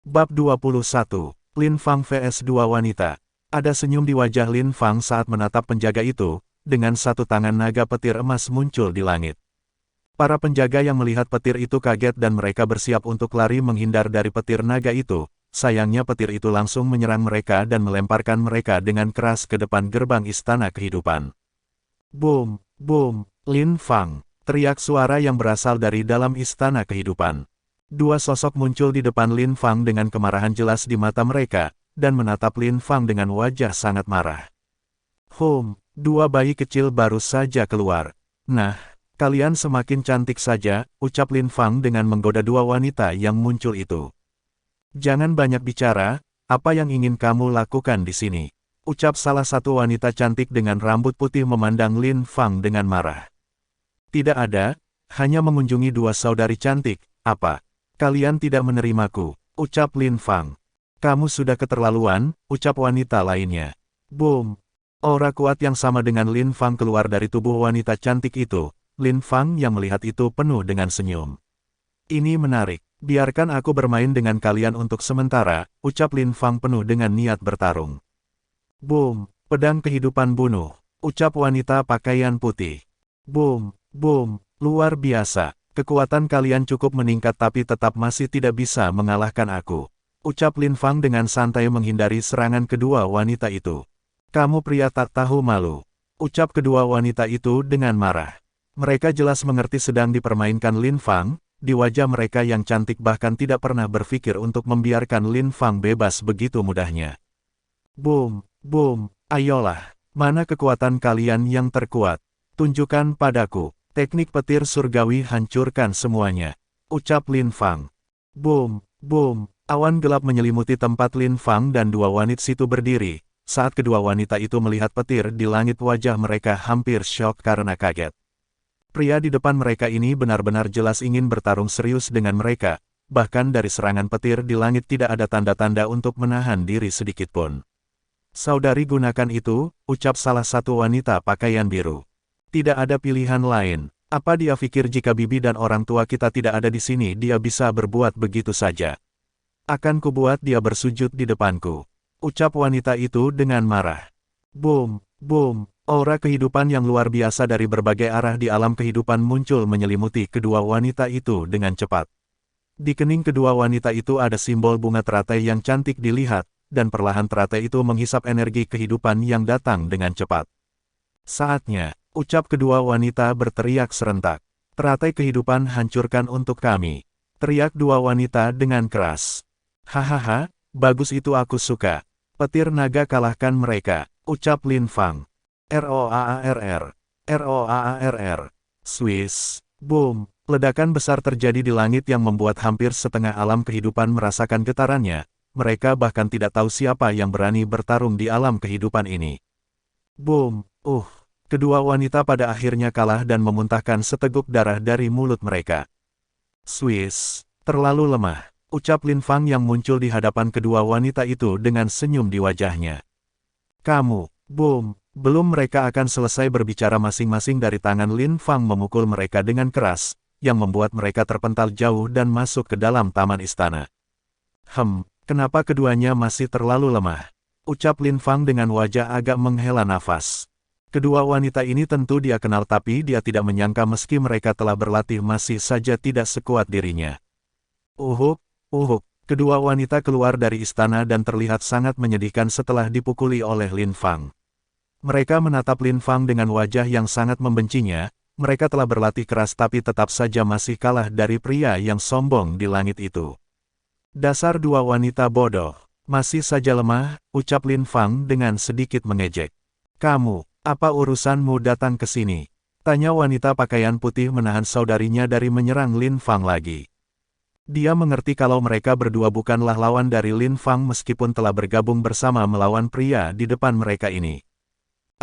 Bab 21, Lin Fang vs dua wanita. Ada senyum di wajah Lin Fang saat menatap penjaga itu, dengan satu tangan naga petir emas muncul di langit. Para penjaga yang melihat petir itu kaget dan mereka bersiap untuk lari menghindar dari petir naga itu. Sayangnya petir itu langsung menyerang mereka dan melemparkan mereka dengan keras ke depan gerbang istana kehidupan. Boom, boom, Lin Fang, teriak suara yang berasal dari dalam istana kehidupan. Dua sosok muncul di depan Lin Fang dengan kemarahan jelas di mata mereka, dan menatap Lin Fang dengan wajah sangat marah. Dua bayi kecil baru saja keluar. Nah, kalian semakin cantik saja, ucap Lin Fang dengan menggoda dua wanita yang muncul itu. Jangan banyak bicara, apa yang ingin kamu lakukan di sini? Ucap salah satu wanita cantik dengan rambut putih memandang Lin Fang dengan marah. Tidak ada, hanya mengunjungi dua saudari cantik, apa? Kalian tidak menerimaku, ucap Lin Fang. Kamu sudah keterlaluan, ucap wanita lainnya. Boom! Aura kuat yang sama dengan Lin Fang keluar dari tubuh wanita cantik itu. Lin Fang yang melihat itu penuh dengan senyum. Ini menarik, biarkan aku bermain dengan kalian untuk sementara, ucap Lin Fang penuh dengan niat bertarung. Boom! Pedang kehidupan bunuh, ucap wanita pakaian putih. Boom! Boom! Luar biasa. Kekuatan kalian cukup meningkat tapi tetap masih tidak bisa mengalahkan aku. Ucap Lin Fang dengan santai menghindari serangan kedua wanita itu. Kamu pria tak tahu malu. Ucap kedua wanita itu dengan marah. Mereka jelas mengerti sedang dipermainkan Lin Fang, di wajah mereka yang cantik bahkan tidak pernah berpikir untuk membiarkan Lin Fang bebas begitu mudahnya. Boom, boom, ayolah, mana kekuatan kalian yang terkuat? Tunjukkan padaku. Teknik petir surgawi hancurkan semuanya, ucap Lin Fang. Boom, boom, awan gelap menyelimuti tempat Lin Fang dan dua wanita situ berdiri. Saat kedua wanita itu melihat petir di langit wajah mereka hampir syok karena kaget. Pria di depan mereka ini benar-benar jelas ingin bertarung serius dengan mereka, bahkan dari serangan petir di langit tidak ada tanda-tanda untuk menahan diri sedikitpun. Saudari gunakan itu, ucap salah satu wanita pakaian biru. Tidak ada pilihan lain. Apa dia pikir jika bibi dan orang tua kita tidak ada di sini dia bisa berbuat begitu saja? Akan kubuat dia bersujud di depanku. Ucap wanita itu dengan marah. Boom, boom, aura kehidupan yang luar biasa dari berbagai arah di alam kehidupan muncul menyelimuti kedua wanita itu dengan cepat. Di kening kedua wanita itu ada simbol bunga teratai yang cantik dilihat, dan perlahan teratai itu menghisap energi kehidupan yang datang dengan cepat. Saatnya. Ucap kedua wanita berteriak serentak. Teratai kehidupan hancurkan untuk kami. Teriak dua wanita dengan keras. Hahaha, bagus itu aku suka. Petir naga kalahkan mereka, ucap Lin Fang. ROAARR. ROAARR. Swiss. Boom. Ledakan besar terjadi di langit yang membuat hampir setengah alam kehidupan merasakan getarannya. Mereka bahkan tidak tahu siapa yang berani bertarung di alam kehidupan ini. Boom. Kedua wanita pada akhirnya kalah dan memuntahkan seteguk darah dari mulut mereka. Swiss, terlalu lemah, ucap Lin Fang yang muncul di hadapan kedua wanita itu dengan senyum di wajahnya. Kamu, boom, belum mereka akan selesai berbicara masing-masing dari tangan Lin Fang memukul mereka dengan keras, yang membuat mereka terpental jauh dan masuk ke dalam taman istana. Kenapa keduanya masih terlalu lemah? Ucap Lin Fang dengan wajah agak menghela nafas. Kedua wanita ini tentu dia kenal tapi dia tidak menyangka meski mereka telah berlatih masih saja tidak sekuat dirinya. Kedua wanita keluar dari istana dan terlihat sangat menyedihkan setelah dipukuli oleh Lin Fang. Mereka menatap Lin Fang dengan wajah yang sangat membencinya, mereka telah berlatih keras tapi tetap saja masih kalah dari pria yang sombong di langit itu. Dasar dua wanita bodoh, masih saja lemah, ucap Lin Fang dengan sedikit mengejek. Kamu, apa urusanmu datang ke sini? Tanya wanita pakaian putih menahan saudarinya dari menyerang Lin Fang lagi. Dia mengerti kalau mereka berdua bukanlah lawan dari Lin Fang meskipun telah bergabung bersama melawan pria di depan mereka ini.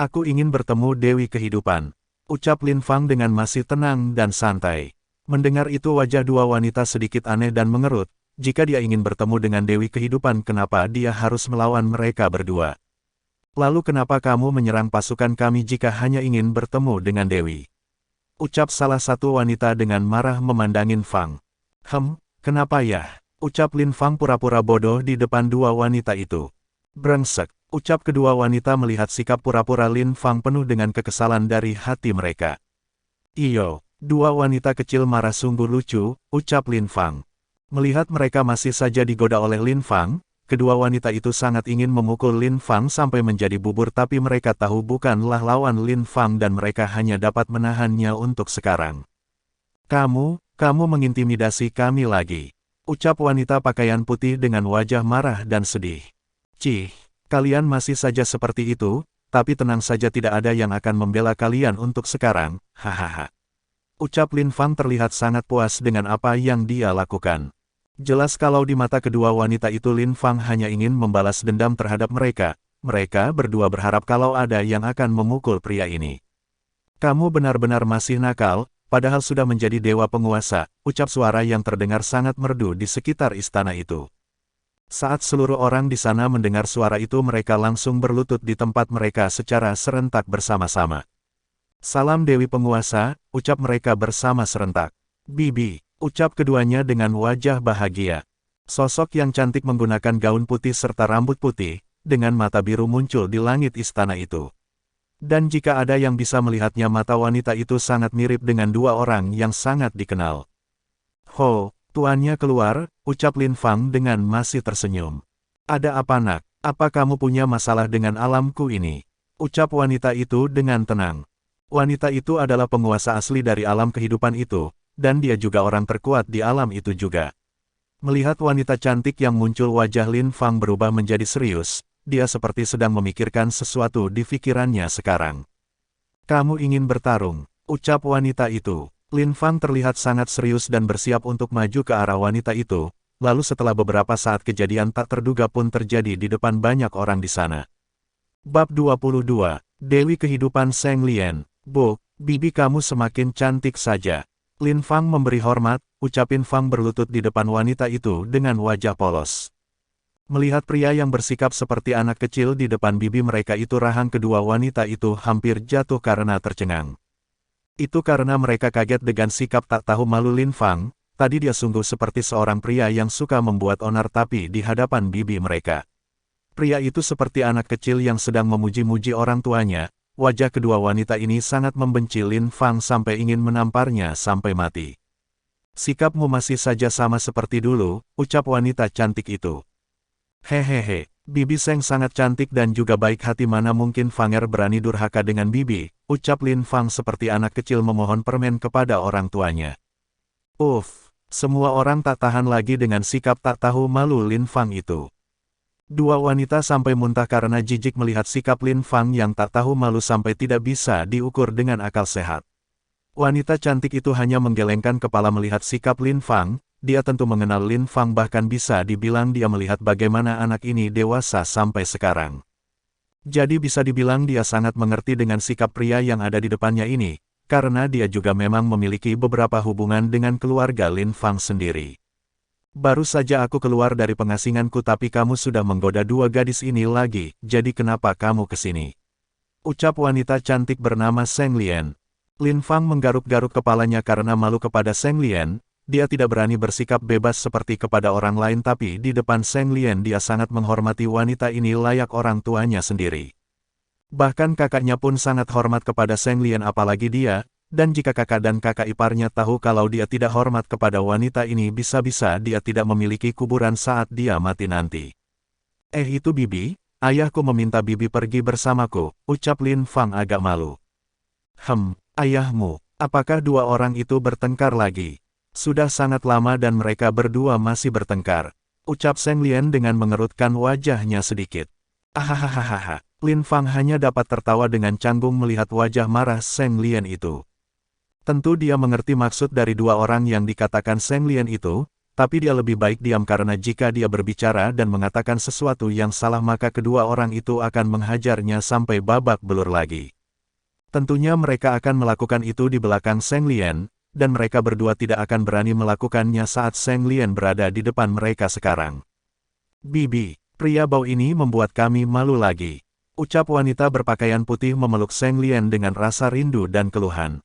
Aku ingin bertemu Dewi Kehidupan, ucap Lin Fang dengan masih tenang dan santai. Mendengar itu wajah dua wanita sedikit aneh dan mengerut, jika dia ingin bertemu dengan Dewi Kehidupan kenapa dia harus melawan mereka berdua? Lalu kenapa kamu menyerang pasukan kami jika hanya ingin bertemu dengan Dewi? Ucap salah satu wanita dengan marah memandangin Fang. Kenapa ya? Ucap Lin Fang pura-pura bodoh di depan dua wanita itu. Brengsek, ucap kedua wanita melihat sikap pura-pura Lin Fang penuh dengan kekesalan dari hati mereka. Iyo, dua wanita kecil marah sungguh lucu, ucap Lin Fang. Melihat mereka masih saja digoda oleh Lin Fang, kedua wanita itu sangat ingin memukul Lin Fang sampai menjadi bubur tapi mereka tahu bukanlah lawan Lin Fang dan mereka hanya dapat menahannya untuk sekarang. Kamu mengintimidasi kami lagi. Ucap wanita pakaian putih dengan wajah marah dan sedih. Cih, kalian masih saja seperti itu, tapi tenang saja tidak ada yang akan membela kalian untuk sekarang, hahaha. Ucap Lin Fang terlihat sangat puas dengan apa yang dia lakukan. Jelas kalau di mata kedua wanita itu Lin Fang hanya ingin membalas dendam terhadap mereka. Mereka berdua berharap kalau ada yang akan memukul pria ini. Kamu benar-benar masih nakal. Padahal sudah menjadi dewa penguasa, ucap suara yang terdengar sangat merdu di sekitar istana itu. Saat seluruh orang di sana mendengar suara itu mereka langsung berlutut di tempat mereka secara serentak bersama-sama. Salam Dewi Penguasa, ucap mereka bersama serentak. Bibi, ucap keduanya dengan wajah bahagia. Sosok yang cantik menggunakan gaun putih serta rambut putih, dengan mata biru muncul di langit istana itu. Dan jika ada yang bisa melihatnya mata wanita itu sangat mirip dengan dua orang yang sangat dikenal. Ho, tuannya keluar, ucap Lin Fang dengan masih tersenyum. Ada apa nak? Apa kamu punya masalah dengan alamku ini? Ucap wanita itu dengan tenang. Wanita itu adalah penguasa asli dari alam kehidupan itu, dan dia juga orang terkuat di alam itu juga. Melihat wanita cantik yang muncul wajah Lin Fang berubah menjadi serius. Dia seperti sedang memikirkan sesuatu di pikirannya sekarang. Kamu ingin bertarung, ucap wanita itu. Lin Fang terlihat sangat serius dan bersiap untuk maju ke arah wanita itu, lalu setelah beberapa saat kejadian tak terduga pun terjadi di depan banyak orang di sana. Bab 22, Dewi Kehidupan Zheng Lian. Bu, bibi kamu semakin cantik saja. Lin Fang memberi hormat, ucapin Fang berlutut di depan wanita itu dengan wajah polos. Melihat pria yang bersikap seperti anak kecil di depan bibi mereka itu rahang kedua wanita itu hampir jatuh karena tercengang. Itu karena mereka kaget dengan sikap tak tahu malu Lin Fang, tadi dia sungguh seperti seorang pria yang suka membuat onar tapi di hadapan bibi mereka. Pria itu seperti anak kecil yang sedang memuji-muji orang tuanya, wajah kedua wanita ini sangat membenci Lin Fang sampai ingin menamparnya sampai mati. Sikapmu masih saja sama seperti dulu, ucap wanita cantik itu. Hehehe, bibi Zheng sangat cantik dan juga baik hati mana mungkin Fanger berani durhaka dengan bibi, ucap Lin Fang seperti anak kecil memohon permen kepada orang tuanya. Semua orang tak tahan lagi dengan sikap tak tahu malu Lin Fang itu. Dua wanita sampai muntah karena jijik melihat sikap Lin Fang yang tak tahu malu sampai tidak bisa diukur dengan akal sehat. Wanita cantik itu hanya menggelengkan kepala melihat sikap Lin Fang. Dia tentu mengenal Lin Fang bahkan bisa dibilang dia melihat bagaimana anak ini dewasa sampai sekarang. Jadi bisa dibilang dia sangat mengerti dengan sikap pria yang ada di depannya ini, karena dia juga memang memiliki beberapa hubungan dengan keluarga Lin Fang sendiri. Baru saja aku keluar dari pengasinganku tapi kamu sudah menggoda dua gadis ini lagi, jadi kenapa kamu kesini? Ucap wanita cantik bernama Zheng Lian. Lin Fang menggaruk-garuk kepalanya karena malu kepada Zheng Lian. Dia tidak berani bersikap bebas seperti kepada orang lain tapi di depan Zheng Lian dia sangat menghormati wanita ini layak orang tuanya sendiri. Bahkan kakaknya pun sangat hormat kepada Zheng Lian apalagi dia, dan jika kakak dan kakak iparnya tahu kalau dia tidak hormat kepada wanita ini bisa-bisa dia tidak memiliki kuburan saat dia mati nanti. Itu bibi, ayahku meminta bibi pergi bersamaku, ucap Lin Fang agak malu. Ayahmu, apakah dua orang itu bertengkar lagi? Sudah sangat lama dan mereka berdua masih bertengkar. Ucap Zheng Lian dengan mengerutkan wajahnya sedikit. Ahahaha, Lin Fang hanya dapat tertawa dengan canggung melihat wajah marah Zheng Lian itu. Tentu dia mengerti maksud dari dua orang yang dikatakan Zheng Lian itu, tapi dia lebih baik diam karena jika dia berbicara dan mengatakan sesuatu yang salah maka kedua orang itu akan menghajarnya sampai babak belur lagi. Tentunya mereka akan melakukan itu di belakang Zheng Lian, dan mereka berdua tidak akan berani melakukannya saat Zheng Lian berada di depan mereka sekarang. Bibi, pria bau ini membuat kami malu lagi. Ucap wanita berpakaian putih memeluk Zheng Lian dengan rasa rindu dan keluhan.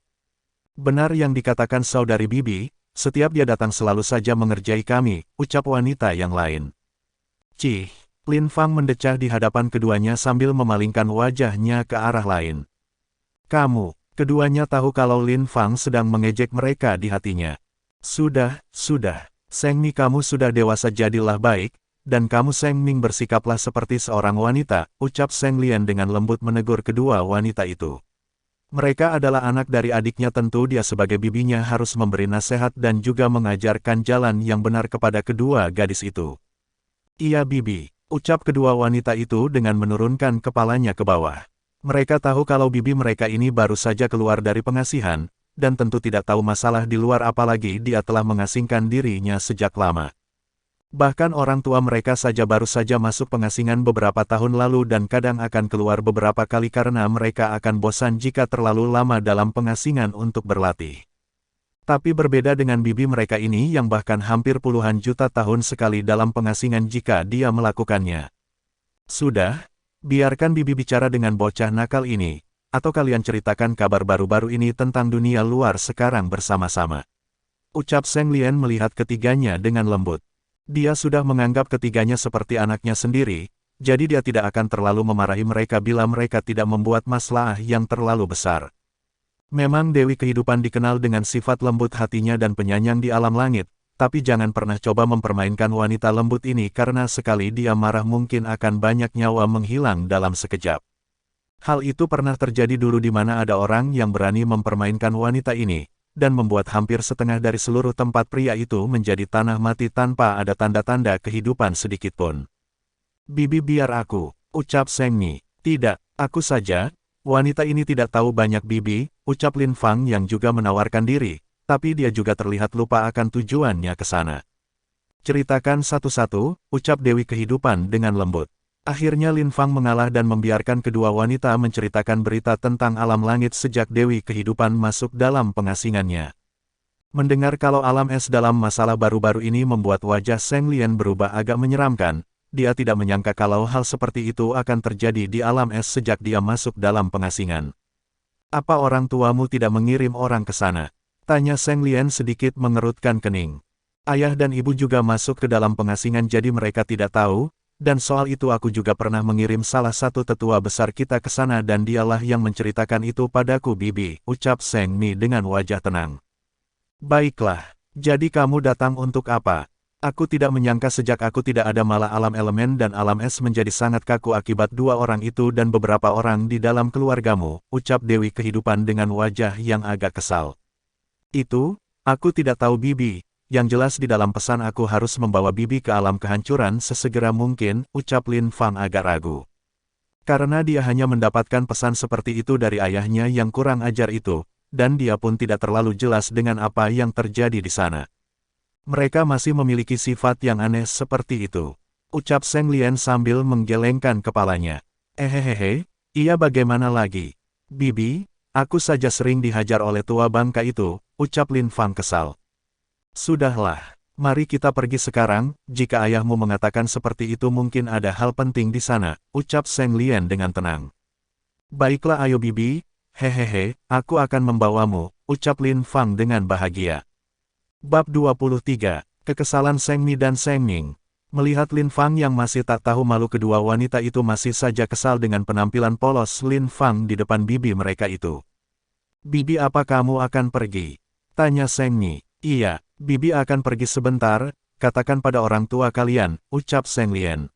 Benar yang dikatakan saudari bibi, setiap dia datang selalu saja mengerjai kami, ucap wanita yang lain. Cih, Lin Fang mendecah di hadapan keduanya sambil memalingkan wajahnya ke arah lain. Kamu, keduanya tahu kalau Lin Fang sedang mengejek mereka di hatinya. Sudah, Seng Mi kamu sudah dewasa jadilah baik, dan kamu Seng Ming bersikaplah seperti seorang wanita, ucap Seng Lian dengan lembut menegur kedua wanita itu. Mereka adalah anak dari adiknya tentu dia sebagai bibinya harus memberi nasihat dan juga mengajarkan jalan yang benar kepada kedua gadis itu. Iya bibi, ucap kedua wanita itu dengan menurunkan kepalanya ke bawah. Mereka tahu kalau bibi mereka ini baru saja keluar dari pengasihan, dan tentu tidak tahu masalah di luar apalagi dia telah mengasingkan dirinya sejak lama. Bahkan orang tua mereka saja baru saja masuk pengasingan beberapa tahun lalu dan kadang akan keluar beberapa kali karena mereka akan bosan jika terlalu lama dalam pengasingan untuk berlatih. Tapi berbeda dengan bibi mereka ini yang bahkan hampir puluhan juta tahun sekali dalam pengasingan jika dia melakukannya. Sudah, biarkan bibi bicara dengan bocah nakal ini, atau kalian ceritakan kabar baru-baru ini tentang dunia luar sekarang bersama-sama. Ucap Seng Lian melihat ketiganya dengan lembut. Dia sudah menganggap ketiganya seperti anaknya sendiri, jadi dia tidak akan terlalu memarahi mereka bila mereka tidak membuat masalah yang terlalu besar. Memang Dewi Kehidupan dikenal dengan sifat lembut hatinya dan penyayang di alam langit, tapi jangan pernah coba mempermainkan wanita lembut ini karena sekali dia marah mungkin akan banyak nyawa menghilang dalam sekejap. Hal itu pernah terjadi dulu di mana ada orang yang berani mempermainkan wanita ini, dan membuat hampir setengah dari seluruh tempat pria itu menjadi tanah mati tanpa ada tanda-tanda kehidupan sedikitpun. Bibi biar aku, ucap Seng Mi. Tidak, aku saja. Wanita ini tidak tahu banyak bibi, ucap Lin Fang yang juga menawarkan diri, tapi dia juga terlihat lupa akan tujuannya ke sana. Ceritakan satu-satu, ucap Dewi Kehidupan dengan lembut. Akhirnya Lin Fang mengalah dan membiarkan kedua wanita menceritakan berita tentang alam langit sejak Dewi Kehidupan masuk dalam pengasingannya. Mendengar kalau alam es dalam masalah baru-baru ini membuat wajah Seng Lian berubah agak menyeramkan, dia tidak menyangka kalau hal seperti itu akan terjadi di alam es sejak dia masuk dalam pengasingan. Apa orang tuamu tidak mengirim orang ke sana? Tanya Seng Lian sedikit mengerutkan kening. Ayah dan ibu juga masuk ke dalam pengasingan jadi mereka tidak tahu, dan soal itu aku juga pernah mengirim salah satu tetua besar kita ke sana dan dialah yang menceritakan itu padaku bibi, ucap Seng Mi dengan wajah tenang. Baiklah, jadi kamu datang untuk apa? Aku tidak menyangka sejak aku tidak ada malah alam elemen dan alam es menjadi sangat kaku akibat dua orang itu dan beberapa orang di dalam keluargamu, ucap Dewi Kehidupan dengan wajah yang agak kesal. Itu, aku tidak tahu bibi. Yang jelas di dalam pesan aku harus membawa bibi ke alam kehancuran sesegera mungkin, ucap Lin Fang agak ragu. Karena dia hanya mendapatkan pesan seperti itu dari ayahnya yang kurang ajar itu, dan dia pun tidak terlalu jelas dengan apa yang terjadi di sana. Mereka masih memiliki sifat yang aneh seperti itu, ucap Seng Lian sambil menggelengkan kepalanya. Hehehe, iya bagaimana lagi? Bibi, aku saja sering dihajar oleh tua bangka itu, ucap Lin Fang kesal. Sudahlah, mari kita pergi sekarang, jika ayahmu mengatakan seperti itu mungkin ada hal penting di sana, ucap Seng Lian dengan tenang. Baiklah ayo bibi, hehehe, aku akan membawamu, ucap Lin Fang dengan bahagia. Bab 23, Kekesalan Seng Mi dan Seng Ming. Melihat Lin Fang yang masih tak tahu malu kedua wanita itu masih saja kesal dengan penampilan polos Lin Fang di depan bibi mereka itu. Bibi apa kamu akan pergi? Tanya Seng Mi. Iya. Bibi akan pergi sebentar, katakan pada orang tua kalian, ucap Seng Lian.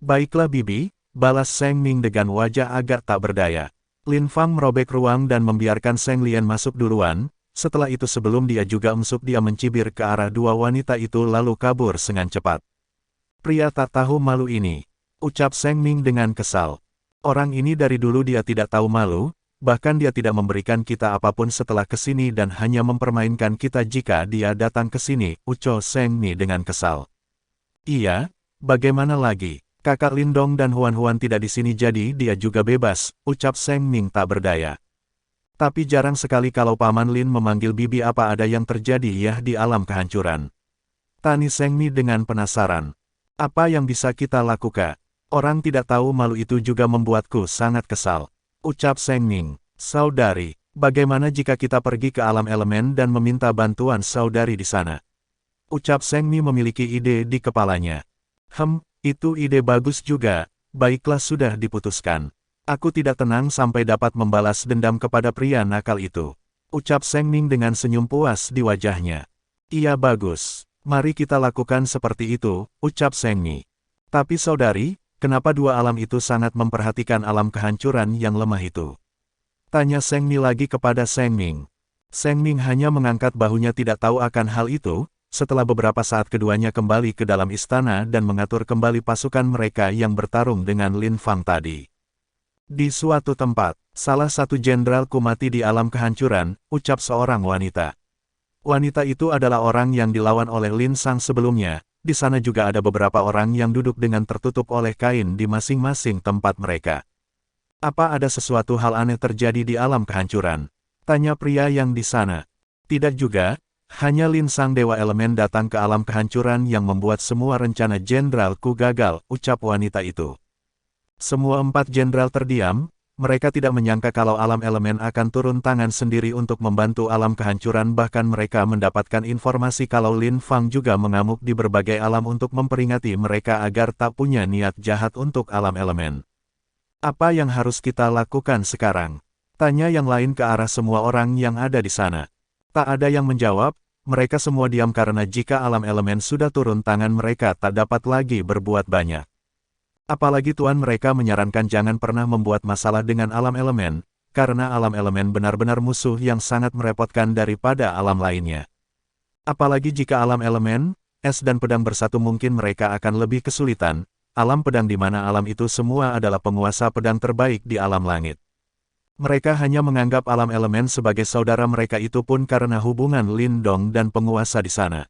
Baiklah bibi, balas Seng Ming dengan wajah agak tak berdaya. Lin Fang merobek ruang dan membiarkan Seng Lian masuk duluan, setelah itu sebelum dia juga masuk dia mencibir ke arah dua wanita itu lalu kabur dengan cepat. Pria tak tahu malu ini, ucap Seng Ming dengan kesal. Orang ini dari dulu dia tidak tahu malu. Bahkan dia tidak memberikan kita apapun setelah kesini dan hanya mempermainkan kita jika dia datang ke sini, ucap Seng Mi dengan kesal. Iya, bagaimana lagi? Kakak Lindong dan Huan-Huan tidak di sini jadi dia juga bebas, ucap Seng Ming tak berdaya. Tapi jarang sekali kalau Paman Lin memanggil bibi apa ada yang terjadi ya di alam kehancuran. Tani Seng Mi dengan penasaran. Apa yang bisa kita lakukan? Orang tidak tahu malu itu juga membuatku sangat kesal. Ucap Seng Ming, saudari, Bagaimana jika kita pergi ke alam elemen dan meminta bantuan saudari di sana? Ucap Seng Mi memiliki ide di kepalanya. Itu ide bagus juga. Baiklah, sudah diputuskan. Aku tidak tenang sampai dapat membalas dendam kepada pria nakal itu. Ucap Seng Ming dengan senyum puas di wajahnya. Iya, bagus. Mari kita lakukan seperti itu, ucap Seng Mi. Tapi saudari, kenapa dua alam itu sangat memperhatikan alam kehancuran yang lemah itu? Tanya Seng Mi lagi kepada Seng Ming. Seng Ming hanya mengangkat bahunya, tidak tahu akan hal itu. Setelah beberapa saat keduanya kembali ke dalam istana dan mengatur kembali pasukan mereka yang bertarung dengan Lin Fang tadi. Di suatu tempat, salah satu jenderalku mati di alam kehancuran, ucap seorang wanita. Wanita itu adalah orang yang dilawan oleh Lin Sang sebelumnya. Di sana juga ada beberapa orang yang duduk dengan tertutup oleh kain di masing-masing tempat mereka. Apa ada sesuatu hal aneh terjadi di alam kehancuran? Tanya pria yang di sana. Tidak juga, hanya Lin Sang Dewa Elemen datang ke alam kehancuran yang membuat semua rencana jenderalku gagal, ucap wanita itu. Semua empat jenderal terdiam, mereka tidak menyangka kalau alam elemen akan turun tangan sendiri untuk membantu alam kehancuran, bahkan mereka mendapatkan informasi kalau Lin Fang juga mengamuk di berbagai alam untuk memperingati mereka agar tak punya niat jahat untuk alam elemen. Apa yang harus kita lakukan sekarang? Tanya yang lain ke arah semua orang yang ada di sana. Tak ada yang menjawab, mereka semua diam karena jika alam elemen sudah turun tangan mereka tak dapat lagi berbuat banyak. Apalagi tuan mereka menyarankan jangan pernah membuat masalah dengan alam elemen, karena alam elemen benar-benar musuh yang sangat merepotkan daripada alam lainnya. Apalagi jika alam elemen, es dan pedang bersatu, mungkin mereka akan lebih kesulitan. Alam pedang di mana alam itu semua adalah penguasa pedang terbaik di alam langit. Mereka hanya menganggap alam elemen sebagai saudara mereka, itu pun karena hubungan Lin Dong dan penguasa di sana.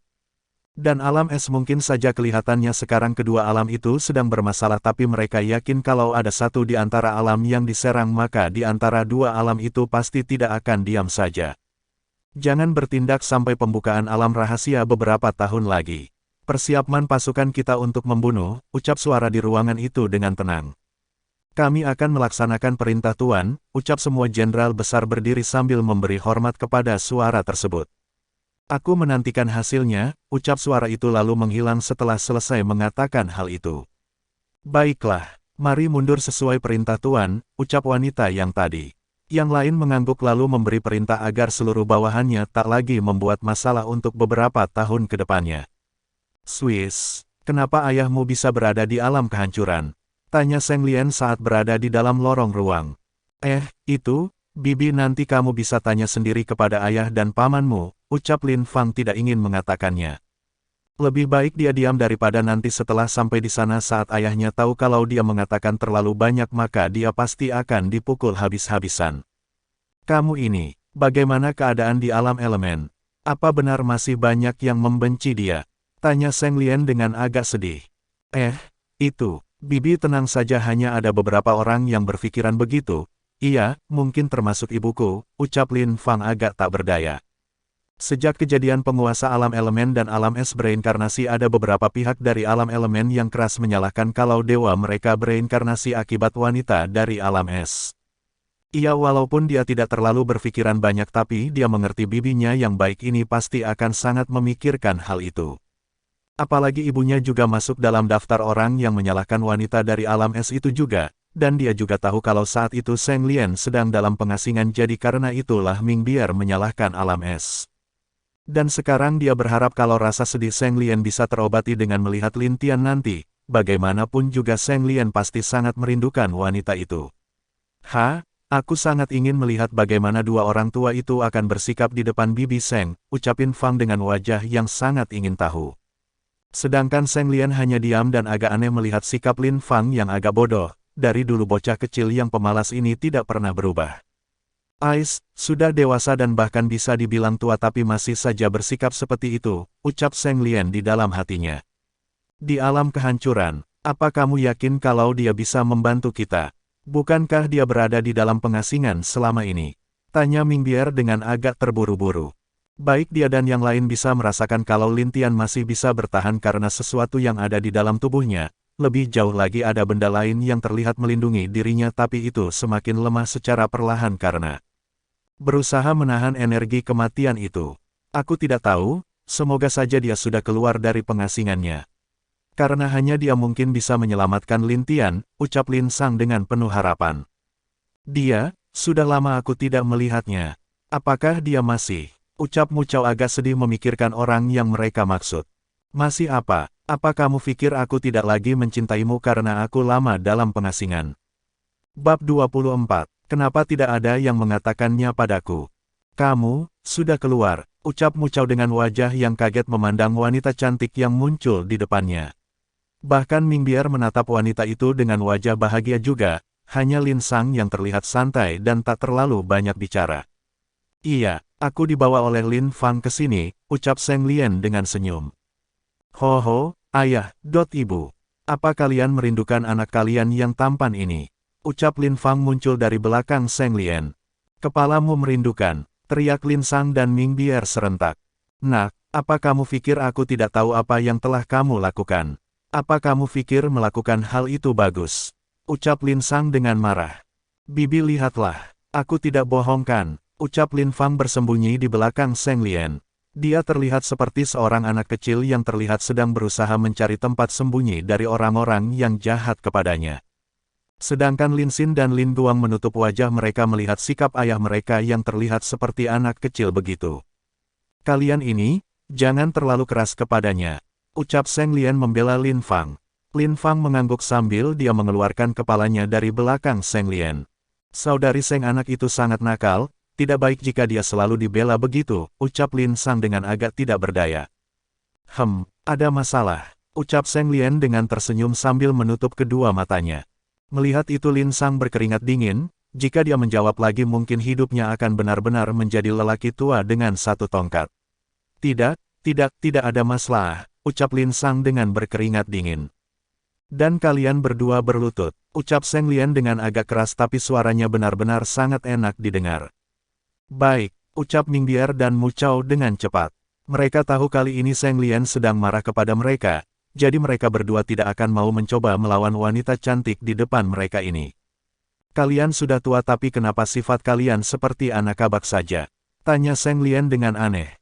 Dan alam es mungkin saja kelihatannya sekarang kedua alam itu sedang bermasalah, tapi mereka yakin kalau ada satu di antara alam yang diserang, maka di antara dua alam itu pasti tidak akan diam saja. Jangan bertindak sampai pembukaan alam rahasia beberapa tahun lagi. Persiapkan pasukan kita untuk membunuh, ucap suara di ruangan itu dengan tenang. Kami akan melaksanakan perintah Tuan, ucap semua jenderal besar berdiri sambil memberi hormat kepada suara tersebut. Aku menantikan hasilnya, ucap suara itu lalu menghilang setelah selesai mengatakan hal itu. Baiklah, mari mundur sesuai perintah Tuan, ucap wanita yang tadi. Yang lain mengangguk lalu memberi perintah agar seluruh bawahannya tak lagi membuat masalah untuk beberapa tahun ke depannya. Swiss, kenapa ayahmu bisa berada di alam kehancuran? Tanya Seng Lian saat berada di dalam lorong ruang. Itu, Bibi, nanti kamu bisa tanya sendiri kepada ayah dan pamanmu, ucap Lin Fang tidak ingin mengatakannya. Lebih baik dia diam daripada nanti setelah sampai di sana saat ayahnya tahu kalau dia mengatakan terlalu banyak maka dia pasti akan dipukul habis-habisan. Kamu ini, bagaimana keadaan di alam elemen? Apa benar masih banyak yang membenci dia? Tanya Seng Lian dengan agak sedih. Itu, Bibi tenang saja, hanya ada beberapa orang yang berpikiran begitu. Iya, mungkin termasuk ibuku, ucap Lin Fang agak tak berdaya. Sejak kejadian penguasa alam elemen dan alam es bereinkarnasi, ada beberapa pihak dari alam elemen yang keras menyalahkan kalau dewa mereka bereinkarnasi akibat wanita dari alam es. Iya, walaupun dia tidak terlalu berpikiran banyak, tapi dia mengerti bibinya yang baik ini pasti akan sangat memikirkan hal itu. Apalagi ibunya juga masuk dalam daftar orang yang menyalahkan wanita dari alam es itu juga, dan dia juga tahu kalau saat itu Seng Lian sedang dalam pengasingan, jadi karena itulah Ming Biar menyalahkan alam es. Dan sekarang dia berharap kalau rasa sedih Seng Lian bisa terobati dengan melihat Lin Tian nanti, bagaimanapun juga Seng Lian pasti sangat merindukan wanita itu. Aku sangat ingin melihat bagaimana dua orang tua itu akan bersikap di depan Bibi Seng, ucapin Fang dengan wajah yang sangat ingin tahu. Sedangkan Seng Lian hanya diam dan agak aneh melihat sikap Lin Fang yang agak bodoh. Dari dulu bocah kecil yang pemalas ini tidak pernah berubah. Sudah dewasa dan bahkan bisa dibilang tua tapi masih saja bersikap seperti itu, ucap Seng Lian di dalam hatinya. Di alam kehancuran, apa kamu yakin kalau dia bisa membantu kita? Bukankah dia berada di dalam pengasingan selama ini? Tanya Ming Biar dengan agak terburu-buru. Baik dia dan yang lain bisa merasakan kalau Lin Tian masih bisa bertahan karena sesuatu yang ada di dalam tubuhnya. Lebih jauh lagi ada benda lain yang terlihat melindungi dirinya, tapi itu semakin lemah secara perlahan karena Berusaha menahan energi kematian itu. Aku tidak tahu, semoga saja dia sudah keluar dari pengasingannya. Karena hanya dia mungkin bisa menyelamatkan Lin Tian, ucap Lin Sang dengan penuh harapan. Dia, sudah lama aku tidak melihatnya. Apakah dia masih? Ucap Mu Chao agak sedih memikirkan orang yang mereka maksud. Masih apa? Apa kamu pikir aku tidak lagi mencintaimu karena aku lama dalam pengasingan? Bab 24. Kenapa tidak ada yang mengatakannya padaku? Kamu, sudah keluar, ucap Mu Chao dengan wajah yang kaget memandang wanita cantik yang muncul di depannya. Bahkan Ming Bier menatap wanita itu dengan wajah bahagia juga, hanya Lin Sang yang terlihat santai dan tak terlalu banyak bicara. Iya, aku dibawa oleh Lin Fang ke sini, ucap Seng Lian dengan senyum. Ho, ayah, ibu. Apa kalian merindukan anak kalian yang tampan ini? Ucap Lin Fang muncul dari belakang Seng Lian. Kepalamu merindukan, teriak Lin Sang dan Ming Bier serentak. Nak, apa kamu pikir aku tidak tahu apa yang telah kamu lakukan? Apa kamu pikir melakukan hal itu bagus? Ucap Lin Sang dengan marah. Bibi lihatlah, aku tidak bohongkan, ucap Lin Fang bersembunyi di belakang Seng Lian. Dia terlihat seperti seorang anak kecil yang terlihat sedang berusaha mencari tempat sembunyi dari orang-orang yang jahat kepadanya. Sedangkan Lin Xin dan Lin Guang menutup wajah mereka melihat sikap ayah mereka yang terlihat seperti anak kecil begitu. Kalian ini, jangan terlalu keras kepadanya, ucap Seng Lian membela Lin Fang. Lin Fang mengangguk sambil dia mengeluarkan kepalanya dari belakang Seng Lian. Saudari Seng anak itu sangat nakal, tidak baik jika dia selalu dibela begitu, ucap Lin Sang dengan agak tidak berdaya. Ada masalah, ucap Seng Lian dengan tersenyum sambil menutup kedua matanya. Melihat itu Lin Sang berkeringat dingin, jika dia menjawab lagi mungkin hidupnya akan benar-benar menjadi lelaki tua dengan satu tongkat. Tidak ada masalah, ucap Lin Sang dengan berkeringat dingin. Dan kalian berdua berlutut, ucap Seng Lian dengan agak keras tapi suaranya benar-benar sangat enak didengar. Baik, ucap Ming Bier dan Mu Chao dengan cepat. Mereka tahu kali ini Seng Lian sedang marah kepada mereka. Jadi mereka berdua tidak akan mau mencoba melawan wanita cantik di depan mereka ini. Kalian sudah tua tapi kenapa sifat kalian seperti anak kabak saja? Tanya Seng Lian dengan aneh.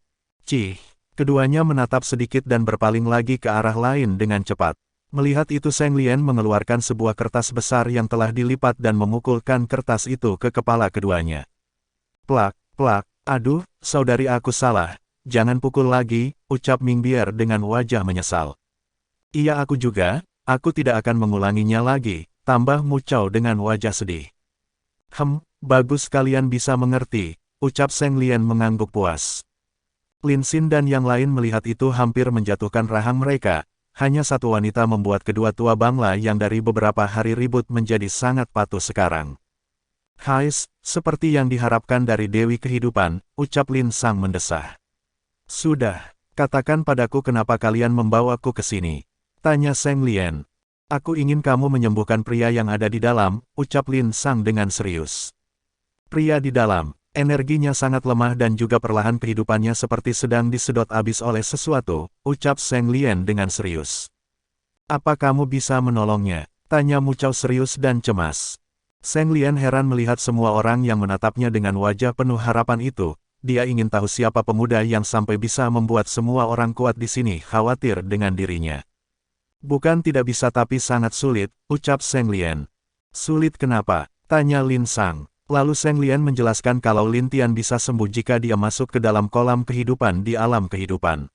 Keduanya menatap sedikit dan berpaling lagi ke arah lain dengan cepat. Melihat itu Seng Lian mengeluarkan sebuah kertas besar yang telah dilipat dan memukulkan kertas itu ke kepala keduanya. Plak, aduh, saudari aku salah, jangan pukul lagi, ucap Ming Bier dengan wajah menyesal. Iya aku juga, aku tidak akan mengulanginya lagi, tambah Mu Chao dengan wajah sedih. Bagus kalian bisa mengerti, ucap Seng Lian mengangguk puas. Lin Xin dan yang lain melihat itu hampir menjatuhkan rahang mereka, hanya satu wanita membuat kedua tua bangla yang dari beberapa hari ribut menjadi sangat patuh sekarang. Hais, seperti yang diharapkan dari Dewi Kehidupan, ucap Lin Sang mendesah. Sudah, katakan padaku kenapa kalian membawaku ke sini. Tanya Seng Lian. Aku ingin kamu menyembuhkan pria yang ada di dalam, ucap Lin Sang dengan serius. Pria di dalam, energinya sangat lemah dan juga perlahan kehidupannya seperti sedang disedot habis oleh sesuatu, ucap Seng Lian dengan serius. Apa kamu bisa menolongnya? Tanya Mu Chao serius dan cemas. Seng Lian heran melihat semua orang yang menatapnya dengan wajah penuh harapan itu. Dia ingin tahu siapa pemuda yang sampai bisa membuat semua orang kuat di sini khawatir dengan dirinya. Bukan tidak bisa tapi sangat sulit, ucap Seng Lian. Sulit kenapa? Tanya Lin Sang. Lalu Seng Lian menjelaskan kalau Lin Tian bisa sembuh jika dia masuk ke dalam kolam kehidupan di alam kehidupan.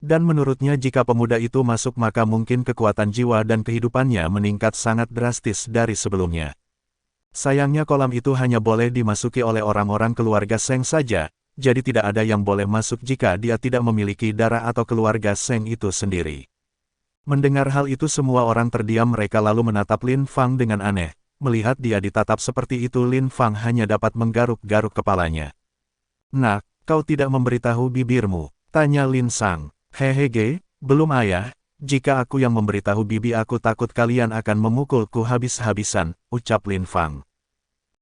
Dan menurutnya jika pemuda itu masuk maka mungkin kekuatan jiwa dan kehidupannya meningkat sangat drastis dari sebelumnya. Sayangnya kolam itu hanya boleh dimasuki oleh orang-orang keluarga Seng saja, jadi tidak ada yang boleh masuk jika dia tidak memiliki darah atau keluarga Seng itu sendiri. Mendengar hal itu semua orang terdiam mereka lalu menatap Lin Fang dengan aneh. Melihat dia ditatap seperti itu Lin Fang hanya dapat menggaruk-garuk kepalanya. Nak, kau tidak memberitahu bibirmu? Tanya Lin Sang. Hehehe, belum ayah, jika aku yang memberitahu bibi aku takut kalian akan memukulku habis-habisan, ucap Lin Fang.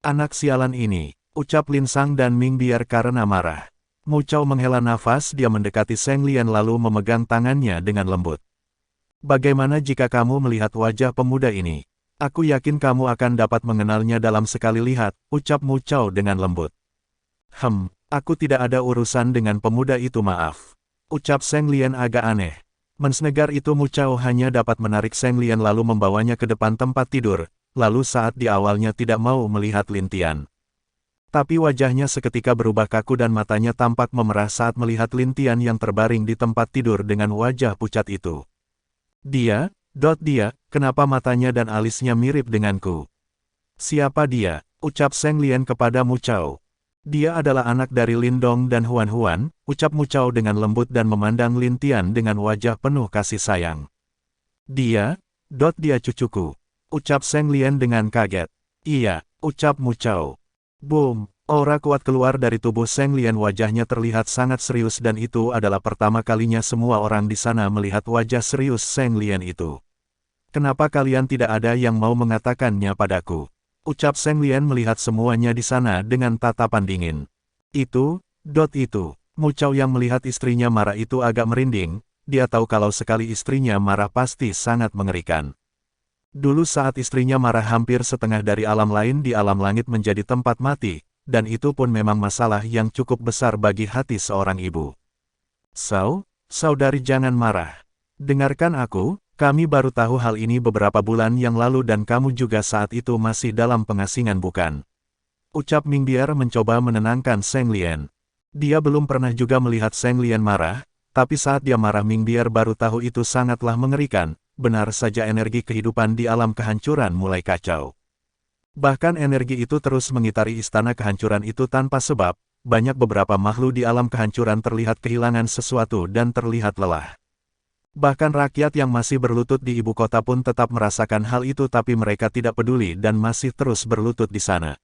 Anak sialan ini, ucap Lin Sang dan Ming Bier karena marah. Mu Chao menghela nafas dia mendekati Seng Lian lalu memegang tangannya dengan lembut. Bagaimana jika kamu melihat wajah pemuda ini? Aku yakin kamu akan dapat mengenalnya dalam sekali lihat, ucap Mu Chao dengan lembut. Aku tidak ada urusan dengan pemuda itu, maaf. Ucap Seng Lian agak aneh. Mensnegar itu Mu Chao hanya dapat menarik Seng Lian lalu membawanya ke depan tempat tidur, lalu saat di awalnya tidak mau melihat Lin Tian. Tapi wajahnya seketika berubah kaku dan matanya tampak memerah saat melihat Lin Tian yang terbaring di tempat tidur dengan wajah pucat itu. Dia, kenapa matanya dan alisnya mirip denganku? Siapa dia? Ucap Seng Lian kepada Mu Chao. Dia adalah anak dari Lin Dong dan Huan Huan, ucap Mu Chao dengan lembut dan memandang Lin Tian dengan wajah penuh kasih sayang. Dia cucuku. Ucap Seng Lian dengan kaget. Iya, ucap Mu Chao. Boom, aura kuat keluar dari tubuh Seng Lian, wajahnya terlihat sangat serius dan itu adalah pertama kalinya semua orang di sana melihat wajah serius Seng Lian itu. Kenapa kalian tidak ada yang mau mengatakannya padaku? Ucap Seng Lian melihat semuanya di sana dengan tatapan dingin. Itu. Mu Chao yang melihat istrinya marah itu agak merinding, dia tahu kalau sekali istrinya marah pasti sangat mengerikan. Dulu saat istrinya marah hampir setengah dari alam lain di alam langit menjadi tempat mati, dan itu pun memang masalah yang cukup besar bagi hati seorang ibu. Saudari jangan marah. Dengarkan aku. Kami baru tahu hal ini beberapa bulan yang lalu dan kamu juga saat itu masih dalam pengasingan bukan? Ucap Ming Bier mencoba menenangkan Seng Lian. Dia belum pernah juga melihat Seng Lian marah, tapi saat dia marah Ming Bier baru tahu itu sangatlah mengerikan, benar saja energi kehidupan di alam kehancuran mulai kacau. Bahkan energi itu terus mengitari istana kehancuran itu tanpa sebab, banyak beberapa makhluk di alam kehancuran terlihat kehilangan sesuatu dan terlihat lelah. Bahkan rakyat yang masih berlutut di ibu kota pun tetap merasakan hal itu tapi mereka tidak peduli dan masih terus berlutut di sana.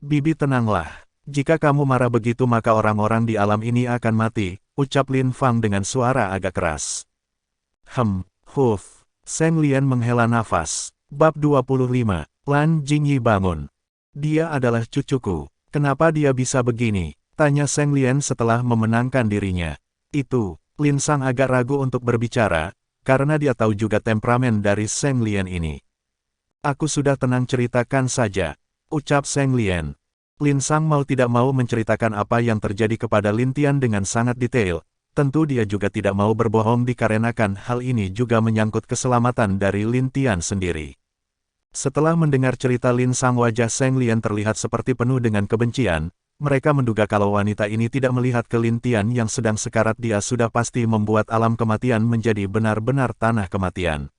Bibi tenanglah, jika kamu marah begitu maka orang-orang di alam ini akan mati, ucap Lin Fang dengan suara agak keras. Seng Lian menghela nafas. Bab 25, Lan Jingyi bangun. Dia adalah cucuku, kenapa dia bisa begini? Tanya Seng Lian setelah memenangkan dirinya. Itu. Lin Sang agak ragu untuk berbicara, karena dia tahu juga temperamen dari Seng Lian ini. Aku sudah tenang, ceritakan saja, ucap Seng Lian. Lin Sang mau tidak mau menceritakan apa yang terjadi kepada Lin Tian dengan sangat detail, tentu dia juga tidak mau berbohong dikarenakan hal ini juga menyangkut keselamatan dari Lin Tian sendiri. Setelah mendengar cerita Lin Sang, wajah Seng Lian terlihat seperti penuh dengan kebencian. Mereka menduga kalau wanita ini tidak melihat ke Lin Tian yang sedang sekarat, dia sudah pasti membuat alam kematian menjadi benar-benar tanah kematian.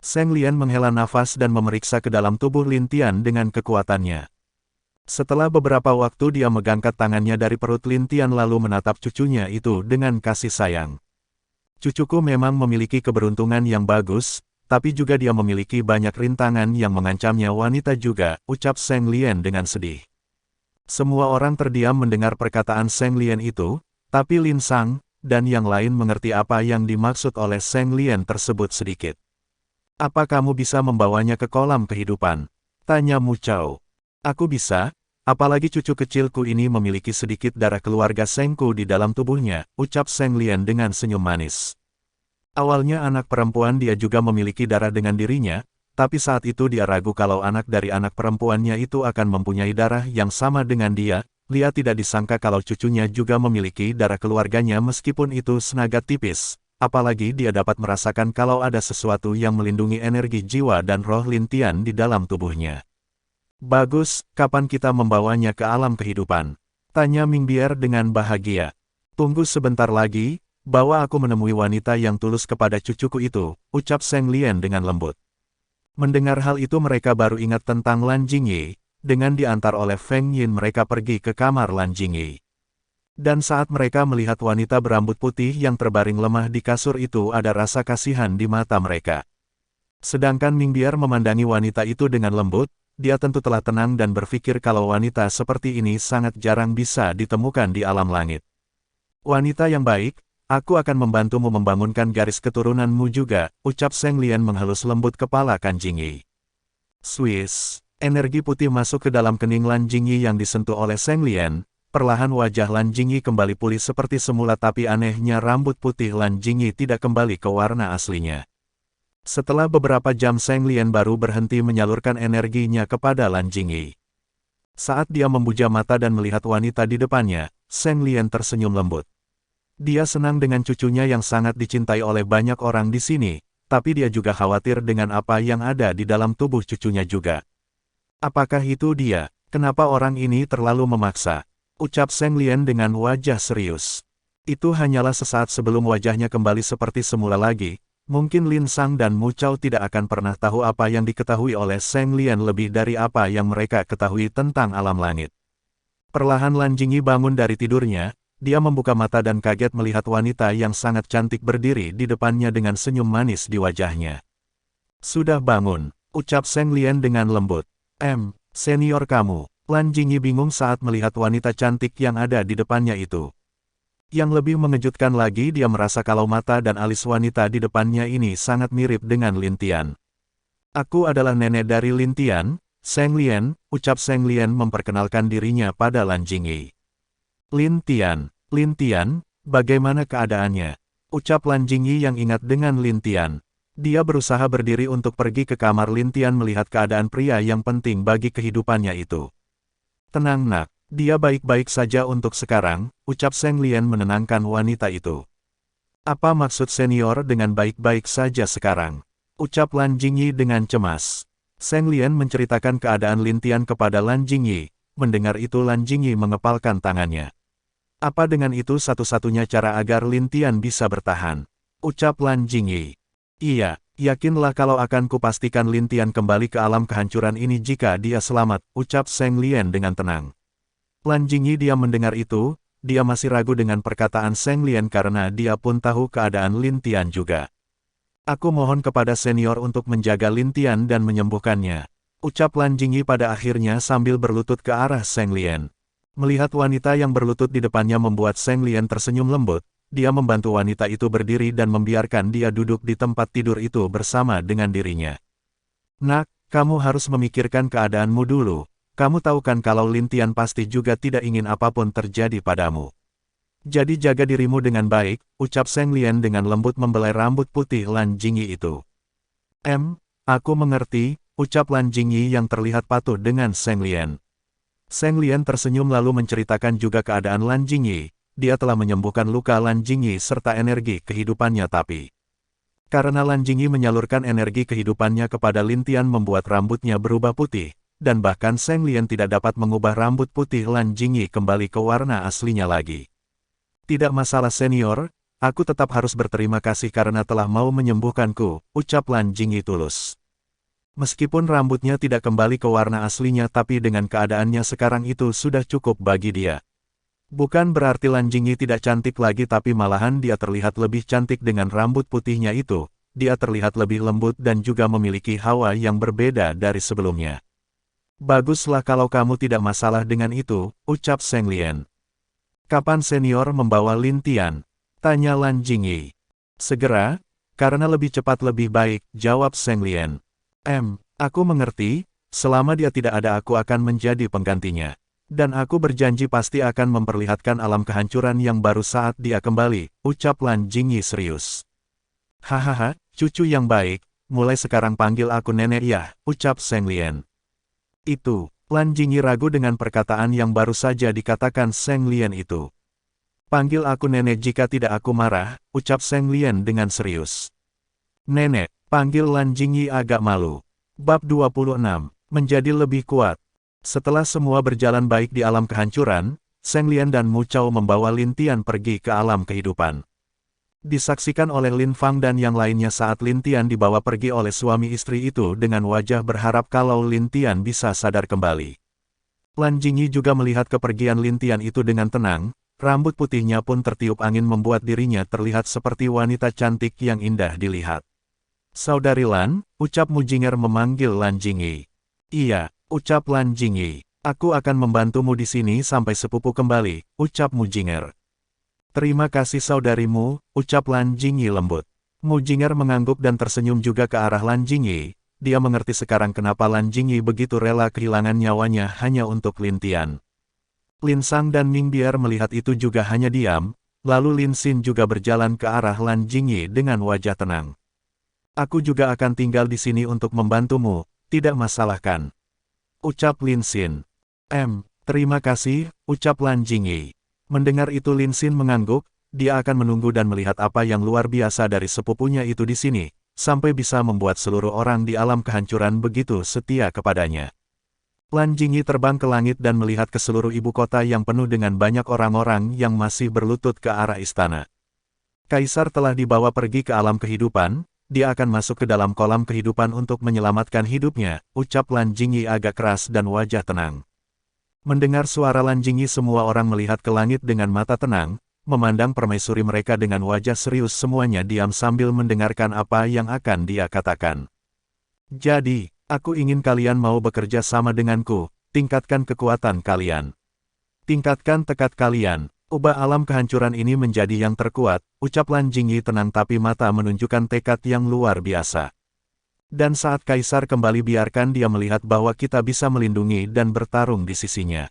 Seng Lian menghela nafas dan memeriksa ke dalam tubuh Lin Tian dengan kekuatannya. Setelah beberapa waktu dia mengangkat tangannya dari perut Lin Tian lalu menatap cucunya itu dengan kasih sayang. Cucuku memang memiliki keberuntungan yang bagus, tapi juga dia memiliki banyak rintangan yang mengancamnya, wanita juga, ucap Seng Lian dengan sedih. Semua orang terdiam mendengar perkataan Seng Lian itu, tapi Lin Sang dan yang lain mengerti apa yang dimaksud oleh Seng Lian tersebut sedikit. Apa kamu bisa membawanya ke kolam kehidupan? Tanya Mu Chao. Aku bisa, apalagi cucu kecilku ini memiliki sedikit darah keluarga Sengku di dalam tubuhnya, ucap Seng Lian dengan senyum manis. Awalnya anak perempuan dia juga memiliki darah dengan dirinya, tapi saat itu dia ragu kalau anak dari anak perempuannya itu akan mempunyai darah yang sama dengan dia. Dia tidak disangka kalau cucunya juga memiliki darah keluarganya meskipun itu sangat tipis. Apalagi dia dapat merasakan kalau ada sesuatu yang melindungi energi jiwa dan roh Lin Tian di dalam tubuhnya. Bagus, kapan kita membawanya ke alam kehidupan? Tanya Ming Bier dengan bahagia. Tunggu sebentar lagi, bawa aku menemui wanita yang tulus kepada cucuku itu, ucap Seng Lian dengan lembut. Mendengar hal itu mereka baru ingat tentang Lan Jingyi. Dengan diantar oleh Feng Yin mereka pergi ke kamar Lan Jingyi. Dan saat mereka melihat wanita berambut putih yang terbaring lemah di kasur itu, ada rasa kasihan di mata mereka. Sedangkan Ming Bier memandangi wanita itu dengan lembut, dia tentu telah tenang dan berpikir kalau wanita seperti ini sangat jarang bisa ditemukan di alam langit. Wanita yang baik, aku akan membantumu membangunkan garis keturunanmu juga, ucap Seng Lian menghalus lembut kepala Kan Jingyi. Swiss, energi putih masuk ke dalam kening Lan Jingyi yang disentuh oleh Seng Lian, perlahan wajah Lan Jingyi kembali pulih seperti semula tapi anehnya rambut putih Lan Jingyi tidak kembali ke warna aslinya. Setelah beberapa jam Seng Lian baru berhenti menyalurkan energinya kepada Lan Jingyi. Saat dia membuja mata dan melihat wanita di depannya, Zheng Lian tersenyum lembut. Dia senang dengan cucunya yang sangat dicintai oleh banyak orang di sini, tapi dia juga khawatir dengan apa yang ada di dalam tubuh cucunya juga. Apakah itu dia? Kenapa orang ini terlalu memaksa? Ucap Zheng Lian dengan wajah serius. Itu hanyalah sesaat sebelum wajahnya kembali seperti semula lagi. Mungkin Lin Sang dan Mu Chao tidak akan pernah tahu apa yang diketahui oleh Zheng Lian lebih dari apa yang mereka ketahui tentang alam langit. Perlahan Lan Jingyi bangun dari tidurnya, dia membuka mata dan kaget melihat wanita yang sangat cantik berdiri di depannya dengan senyum manis di wajahnya. Sudah bangun, ucap Zheng Lian dengan lembut. Senior kamu. Lan Jingyi bingung saat melihat wanita cantik yang ada di depannya itu. Yang lebih mengejutkan lagi dia merasa kalau mata dan alis wanita di depannya ini sangat mirip dengan Lin Tian. Aku adalah nenek dari Lin Tian, Zheng Lian, ucap Zheng Lian memperkenalkan dirinya pada Lan Jingyi. Lin Tian, bagaimana keadaannya? Ucap Lan Jingyi yang ingat dengan Lin Tian. Dia berusaha berdiri untuk pergi ke kamar Lin Tian melihat keadaan pria yang penting bagi kehidupannya itu. Tenang nak. Dia baik-baik saja untuk sekarang, ucap Zheng Lian menenangkan wanita itu. Apa maksud senior dengan baik-baik saja sekarang? Ucap Lan Jingyi dengan cemas. Zheng Lian menceritakan keadaan Lin Tian kepada Lan Jingyi. Mendengar itu Lan Jingyi mengepalkan tangannya. Apa dengan itu satu-satunya cara agar Lin Tian bisa bertahan? Ucap Lan Jingyi. Iya, yakinlah kalau akan kupastikan Lin Tian kembali ke alam kehancuran ini jika dia selamat, ucap Zheng Lian dengan tenang. Lan Jingyi diam mendengar itu, dia masih ragu dengan perkataan Zheng Lian karena dia pun tahu keadaan Lin Tian juga. Aku mohon kepada senior untuk menjaga Lin Tian dan menyembuhkannya. Ucap Lan Jingyi pada akhirnya sambil berlutut ke arah Zheng Lian. Melihat wanita yang berlutut di depannya membuat Zheng Lian tersenyum lembut, dia membantu wanita itu berdiri dan membiarkan dia duduk di tempat tidur itu bersama dengan dirinya. Nak, kamu harus memikirkan keadaanmu dulu. Kamu tahu kan kalau Lin Tian pasti juga tidak ingin apapun terjadi padamu. Jadi jaga dirimu dengan baik, ucap Zheng Lian dengan lembut membelai rambut putih Lan Jingyi itu. Aku mengerti, ucap Lan Jingyi yang terlihat patuh dengan Zheng Lian. Zheng Lian tersenyum lalu menceritakan juga keadaan Lan Jingyi. Dia telah menyembuhkan luka Lan Jingyi serta energi kehidupannya tapi karena Lan Jingyi menyalurkan energi kehidupannya kepada Lin Tian membuat rambutnya berubah putih. Dan bahkan Zheng Lian tidak dapat mengubah rambut putih Lan Jingyi kembali ke warna aslinya lagi. Tidak masalah senior, aku tetap harus berterima kasih karena telah mau menyembuhkanku, ucap Lan Jingyi tulus. Meskipun rambutnya tidak kembali ke warna aslinya tapi dengan keadaannya sekarang itu sudah cukup bagi dia. Bukan berarti Lan Jingyi tidak cantik lagi tapi malahan dia terlihat lebih cantik dengan rambut putihnya itu, dia terlihat lebih lembut dan juga memiliki hawa yang berbeda dari sebelumnya. Baguslah kalau kamu tidak masalah dengan itu, ucap Zheng Lian. Kapan senior membawa Lin Tian? Tanya Lan Jingyi. Segera, karena lebih cepat lebih baik, jawab Zheng Lian. Aku mengerti, selama dia tidak ada aku akan menjadi penggantinya. Dan aku berjanji pasti akan memperlihatkan alam kehancuran yang baru saat dia kembali, ucap Lan Jingyi serius. Hahaha, cucu yang baik, mulai sekarang panggil aku nenek ya, ucap Zheng Lian. Itu, Lan Jingyi ragu dengan perkataan yang baru saja dikatakan Zheng Lian itu. Panggil aku nenek jika tidak aku marah, ucap Zheng Lian dengan serius. Nenek, panggil Lan Jingyi agak malu. Bab 26, menjadi lebih kuat. Setelah semua berjalan baik di alam kehancuran, Zheng Lian dan Mu Chao membawa Lin Tian pergi ke alam kehidupan. Disaksikan oleh Lin Fang dan yang lainnya saat Lin Tian dibawa pergi oleh suami istri itu dengan wajah berharap kalau Lin Tian bisa sadar kembali. Lan Jingyi juga melihat kepergian Lin Tian itu dengan tenang, rambut putihnya pun tertiup angin membuat dirinya terlihat seperti wanita cantik yang indah dilihat. Saudari Lan, ucap Mu Jinger memanggil Lan Jingyi. Iya, ucap Lan Jingyi. Aku akan membantumu di sini sampai sepupu kembali, ucap Mu Jinger. Terima kasih saudarimu, ucap Lan Jingyi lembut. Mu Jinger mengangguk dan tersenyum juga ke arah Lan Jingyi. Dia mengerti sekarang kenapa Lan Jingyi begitu rela kehilangan nyawanya hanya untuk Lin Tian. Lin Sang dan Ming Bier melihat itu juga hanya diam, lalu Lin Xin juga berjalan ke arah Lan Jingyi dengan wajah tenang. Aku juga akan tinggal di sini untuk membantumu, tidak masalah kan? Ucap Lin Xin. Terima kasih, ucap Lan Jingyi. Mendengar itu Lin Xin mengangguk, dia akan menunggu dan melihat apa yang luar biasa dari sepupunya itu di sini, sampai bisa membuat seluruh orang di alam kehancuran begitu setia kepadanya. Lan Jingyi terbang ke langit dan melihat ke seluruh ibu kota yang penuh dengan banyak orang-orang yang masih berlutut ke arah istana. Kaisar telah dibawa pergi ke alam kehidupan, dia akan masuk ke dalam kolam kehidupan untuk menyelamatkan hidupnya, ucap Lan Jingyi agak keras dan wajah tenang. Mendengar suara Lan Jingyi semua orang melihat ke langit dengan mata tenang, memandang permaisuri mereka dengan wajah serius semuanya diam sambil mendengarkan apa yang akan dia katakan. Jadi, aku ingin kalian mau bekerja sama denganku, tingkatkan kekuatan kalian. Tingkatkan tekad kalian, ubah alam kehancuran ini menjadi yang terkuat, ucap Lan Jingyi tenang tapi mata menunjukkan tekad yang luar biasa. Dan saat Kaisar kembali biarkan dia melihat bahwa kita bisa melindungi dan bertarung di sisinya.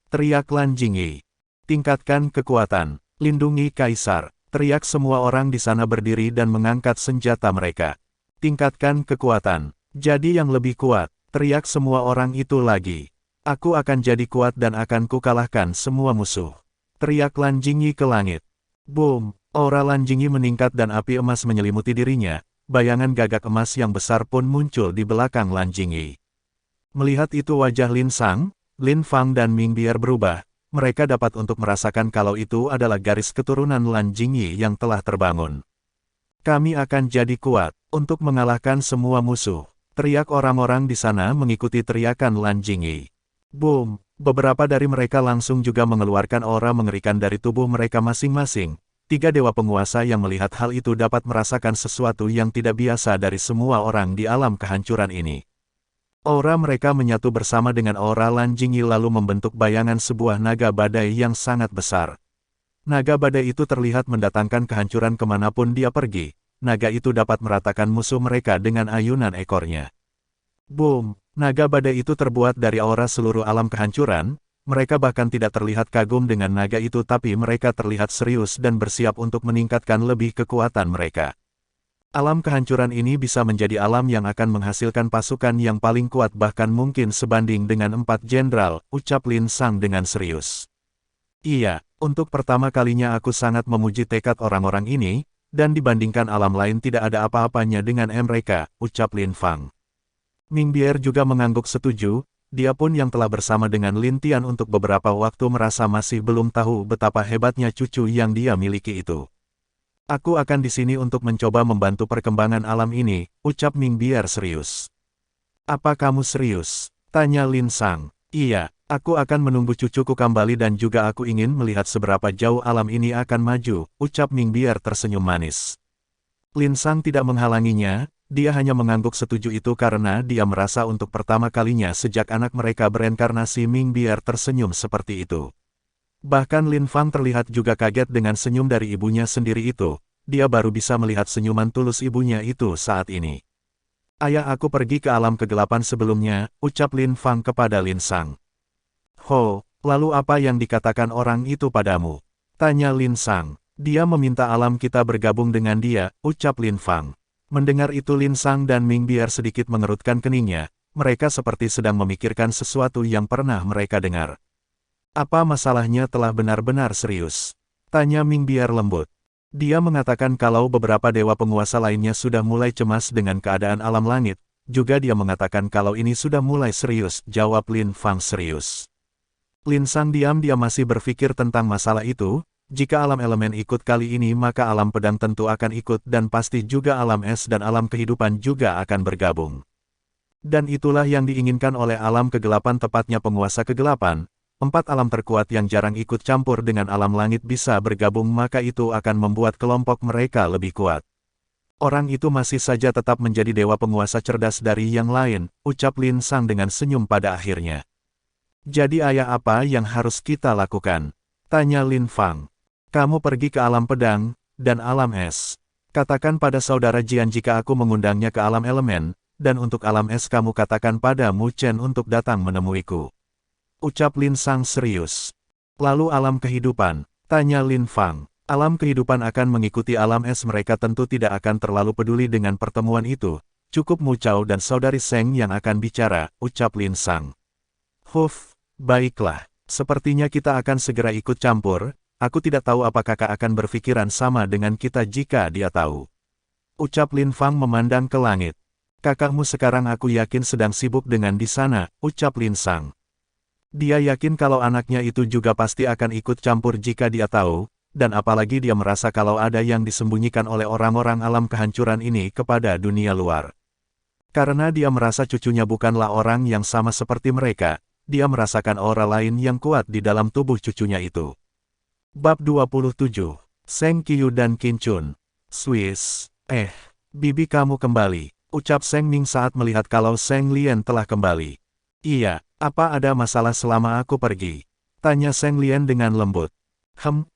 Teriak Lan Jingyi. Tingkatkan kekuatan, lindungi Kaisar, teriak semua orang di sana berdiri dan mengangkat senjata mereka. Tingkatkan kekuatan, jadi yang lebih kuat, teriak semua orang itu lagi. Aku akan jadi kuat dan akan kukalahkan semua musuh. Teriak Lan Jingyi ke langit. Boom, aura Lan Jingyi meningkat dan api emas menyelimuti dirinya. Bayangan gagak emas yang besar pun muncul di belakang Lan Jingyi. Melihat itu wajah Lin Sang, Lin Fang dan Ming Bier berubah, mereka dapat untuk merasakan kalau itu adalah garis keturunan Lan Jingyi yang telah terbangun. Kami akan jadi kuat, untuk mengalahkan semua musuh. Teriak orang-orang di sana mengikuti teriakan Lan Jingyi. Boom, beberapa dari mereka langsung juga mengeluarkan aura mengerikan dari tubuh mereka masing-masing. Tiga dewa penguasa yang melihat hal itu dapat merasakan sesuatu yang tidak biasa dari semua orang di alam kehancuran ini. Aura mereka menyatu bersama dengan aura Lan Jingyi lalu membentuk bayangan sebuah naga badai yang sangat besar. Naga badai itu terlihat mendatangkan kehancuran kemanapun dia pergi. Naga itu dapat meratakan musuh mereka dengan ayunan ekornya. Boom! Naga badai itu terbuat dari aura seluruh alam kehancuran. Mereka bahkan tidak terlihat kagum dengan naga itu tapi mereka terlihat serius dan bersiap untuk meningkatkan lebih kekuatan mereka. Alam kehancuran ini bisa menjadi alam yang akan menghasilkan pasukan yang paling kuat bahkan mungkin sebanding dengan 4 jenderal, ucap Lin Sang dengan serius. Iya, untuk pertama kalinya aku sangat memuji tekad orang-orang ini, dan dibandingkan alam lain tidak ada apa-apanya dengan mereka, ucap Lin Fang. Ming Bier juga mengangguk setuju. Dia pun yang telah bersama dengan Lin Tian untuk beberapa waktu merasa masih belum tahu betapa hebatnya cucu yang dia miliki itu. Aku akan di sini untuk mencoba membantu perkembangan alam ini, ucap Ming Bier serius. Apa kamu serius? Tanya Lin Sang. Iya, aku akan menunggu cucuku kembali dan juga aku ingin melihat seberapa jauh alam ini akan maju, ucap Ming Bier tersenyum manis. Lin Sang tidak menghalanginya. Dia hanya mengangguk setuju itu karena dia merasa untuk pertama kalinya sejak anak mereka bereinkarnasi Ming Bier tersenyum seperti itu. Bahkan Lin Fang terlihat juga kaget dengan senyum dari ibunya sendiri itu, dia baru bisa melihat senyuman tulus ibunya itu saat ini. Ayah aku pergi ke alam kegelapan sebelumnya, ucap Lin Fang kepada Lin Sang. Ho, lalu apa yang dikatakan orang itu padamu? Tanya Lin Sang. Dia meminta alam kita bergabung dengan dia, ucap Lin Fang. Mendengar itu Lin Sang dan Ming Bier sedikit mengerutkan keningnya, mereka seperti sedang memikirkan sesuatu yang pernah mereka dengar. Apa masalahnya telah benar-benar serius? Tanya Ming Bier lembut. Dia mengatakan kalau beberapa dewa penguasa lainnya sudah mulai cemas dengan keadaan alam langit, juga dia mengatakan kalau ini sudah mulai serius, jawab Lin Fang serius. Lin Sang diam-diam masih berpikir tentang masalah itu. Jika alam elemen ikut kali ini maka alam pedang tentu akan ikut dan pasti juga alam es dan alam kehidupan juga akan bergabung. Dan itulah yang diinginkan oleh alam kegelapan tepatnya penguasa kegelapan. 4 alam terkuat yang jarang ikut campur dengan alam langit bisa bergabung maka itu akan membuat kelompok mereka lebih kuat. Orang itu masih saja tetap menjadi dewa penguasa cerdas dari yang lain, ucap Lin Sang dengan senyum pada akhirnya. Jadi ayah apa yang harus kita lakukan? Tanya Lin Fang. Kamu pergi ke alam pedang, dan alam es. Katakan pada saudara Jian jika aku mengundangnya ke alam elemen, dan untuk alam es kamu katakan pada Mu Chen untuk datang menemuiku. Ucap Lin Sang serius. Lalu alam kehidupan, tanya Lin Fang. Alam kehidupan akan mengikuti alam es mereka tentu tidak akan terlalu peduli dengan pertemuan itu. Cukup Mu Chao dan saudari Seng yang akan bicara, ucap Lin Sang. Huff, Baiklah, sepertinya kita akan segera ikut campur, aku tidak tahu apa kakak akan berpikiran sama dengan kita jika dia tahu. Ucap Lin Fang memandang ke langit. Kakakmu sekarang aku yakin sedang sibuk dengan di sana, ucap Lin Sang. Dia yakin kalau anaknya itu juga pasti akan ikut campur jika dia tahu, dan apalagi dia merasa kalau ada yang disembunyikan oleh orang-orang alam kehancuran ini kepada dunia luar. Karena dia merasa cucunya bukanlah orang yang sama seperti mereka, dia merasakan aura lain yang kuat di dalam tubuh cucunya itu. Bab 27. Seng Qiu dan Qin Chun. Swiss. Bibi kamu kembali, ucap Seng Ming saat melihat kalau Seng Lian telah kembali. Iya, apa ada masalah selama aku pergi? Tanya Seng Lian dengan lembut.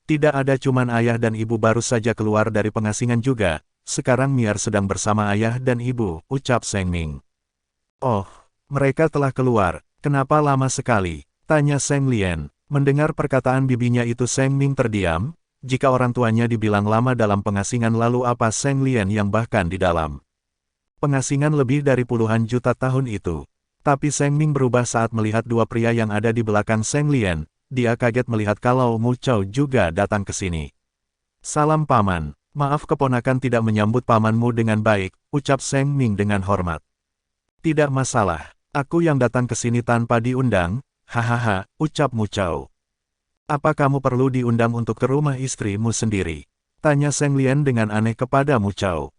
Tidak ada, cuman ayah dan ibu baru saja keluar dari pengasingan juga, sekarang Miar sedang bersama ayah dan ibu, ucap Seng Ming. Oh, mereka telah keluar, kenapa lama sekali? Tanya Seng Lian. Mendengar perkataan bibinya itu Seng Ming terdiam. Jika orang tuanya dibilang lama dalam pengasingan, lalu apa Seng Lian yang bahkan di dalam pengasingan lebih dari puluhan juta tahun itu. Tapi Seng Ming berubah saat melihat dua pria yang ada di belakang Seng Lian. Dia kaget melihat kalau Mu Chao juga datang ke sini. Salam paman, maaf keponakan tidak menyambut pamanmu dengan baik, ucap Seng Ming dengan hormat. Tidak masalah, aku yang datang ke sini tanpa diundang, hahaha, ucap Mu Chao. Apa kamu perlu diundang untuk ke rumah istrimu sendiri? Tanya Seng Lian dengan aneh kepada Mu Chao.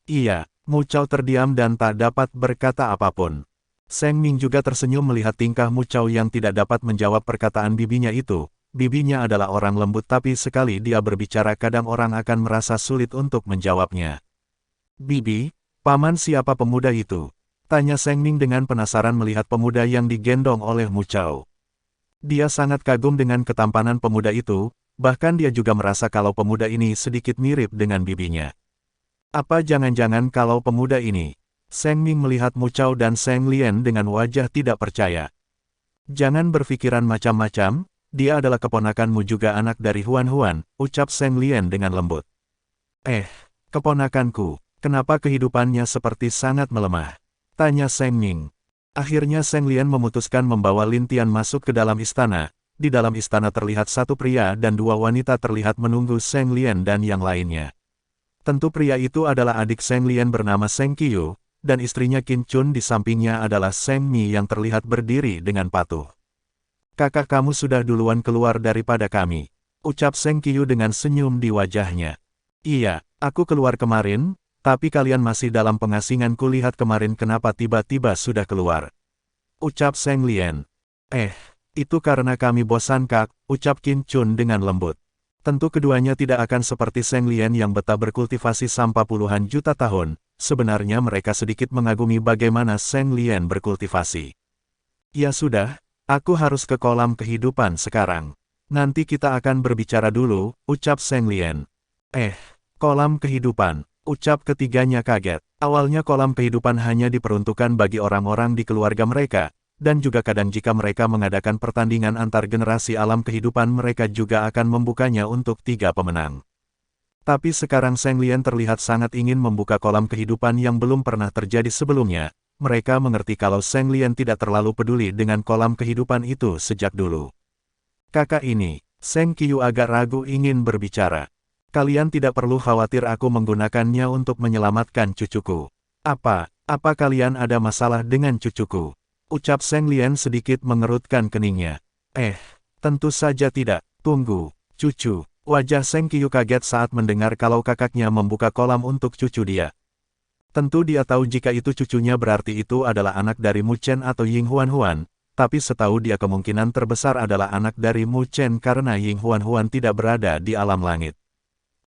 Iya, Mu Chao terdiam dan tak dapat berkata apapun. Seng Ming juga tersenyum melihat tingkah Mu Chao yang tidak dapat menjawab perkataan bibinya itu. Bibinya adalah orang lembut tapi sekali dia berbicara kadang orang akan merasa sulit untuk menjawabnya. Bibi, paman siapa pemuda itu? Tanya Seng Ming dengan penasaran melihat pemuda yang digendong oleh Mu Chao. Dia sangat kagum dengan ketampanan pemuda itu, bahkan dia juga merasa kalau pemuda ini sedikit mirip dengan bibinya. Apa jangan-jangan kalau pemuda ini? Seng Ming melihat Mu Chao dan Seng Lian dengan wajah tidak percaya. Jangan berpikiran macam-macam, dia adalah keponakanmu juga anak dari Huan Huan, ucap Seng Lian dengan lembut. Keponakanku, kenapa kehidupannya seperti sangat melemah? Tanya Seng Ming. Akhirnya Seng Lian memutuskan membawa Lin Tian masuk ke dalam istana. Di dalam istana terlihat satu pria dan dua wanita terlihat menunggu Seng Lian dan yang lainnya. Tentu pria itu adalah adik Seng Lian bernama Seng Qiu, dan istrinya Qin Chun di sampingnya adalah Seng Mi yang terlihat berdiri dengan patuh. Kakak kamu sudah duluan keluar daripada kami, ucap Seng Qiu dengan senyum di wajahnya. Iya, aku keluar kemarin, tapi kalian masih dalam pengasingan, kulihat kemarin kenapa tiba-tiba sudah keluar. Ucap Seng Lian. Itu karena kami bosan kak, ucap Qin Chun dengan lembut. Tentu keduanya tidak akan seperti Seng Lian yang betah berkultivasi sampai puluhan juta tahun, sebenarnya mereka sedikit mengagumi bagaimana Seng Lian berkultivasi. Ya sudah, aku harus ke kolam kehidupan sekarang. Nanti kita akan berbicara dulu, ucap Seng Lian. Kolam kehidupan. Ucap ketiganya kaget. Awalnya kolam kehidupan hanya diperuntukkan bagi orang-orang di keluarga mereka, dan juga kadang jika mereka mengadakan pertandingan antar generasi alam kehidupan mereka juga akan membukanya untuk 3 pemenang. Tapi sekarang Seng Lian terlihat sangat ingin membuka kolam kehidupan yang belum pernah terjadi sebelumnya. Mereka mengerti kalau Seng Lian tidak terlalu peduli dengan kolam kehidupan itu sejak dulu. Kakak ini, Seng Qiu agak ragu ingin berbicara. Kalian tidak perlu khawatir, aku menggunakannya untuk menyelamatkan cucuku. Apa kalian ada masalah dengan cucuku? Ucap Seng Lian sedikit mengerutkan keningnya. Tentu saja tidak. Tunggu, cucu. Wajah Seng Qiu kaget saat mendengar kalau kakaknya membuka kolam untuk cucu dia. Tentu dia tahu jika itu cucunya berarti itu adalah anak dari Mu Chen atau Ying Huan Huan, tapi setahu dia kemungkinan terbesar adalah anak dari Mu Chen karena Ying Huan Huan tidak berada di alam langit.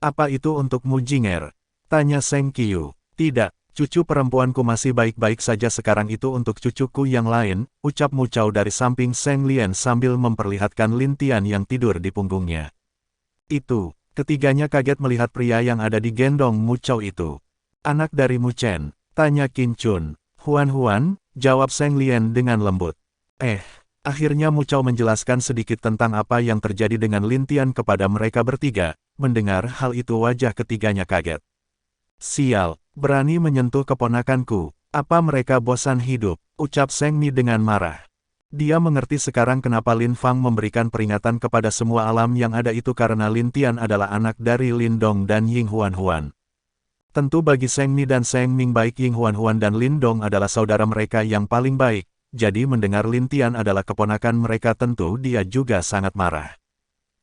Apa itu untuk Mu Jinger? Tanya Seng Qiu. Tidak, cucu perempuanku masih baik-baik saja, sekarang itu untuk cucuku yang lain, ucap Mu Chao dari samping Seng Lian sambil memperlihatkan Lin Tian yang tidur di punggungnya. Itu, ketiganya kaget melihat pria yang ada di gendong Mu Chao itu. Anak dari Mu Chen, tanya Qin Chun. Huan Huan, jawab Seng Lian dengan lembut. Akhirnya Mu Chao menjelaskan sedikit tentang apa yang terjadi dengan Lin Tian kepada mereka bertiga. Mendengar hal itu wajah ketiganya kaget. Sial, berani menyentuh keponakanku. Apa mereka bosan hidup? Ucap Seng Mi dengan marah. Dia mengerti sekarang kenapa Lin Fang memberikan peringatan kepada semua alam yang ada itu karena Lin Tian adalah anak dari Lin Dong dan Ying Huan-Huan. Tentu bagi Seng Mi dan Seng Ming baik Ying Huan-Huan dan Lin Dong adalah saudara mereka yang paling baik, jadi mendengar Lin Tian adalah keponakan mereka tentu dia juga sangat marah.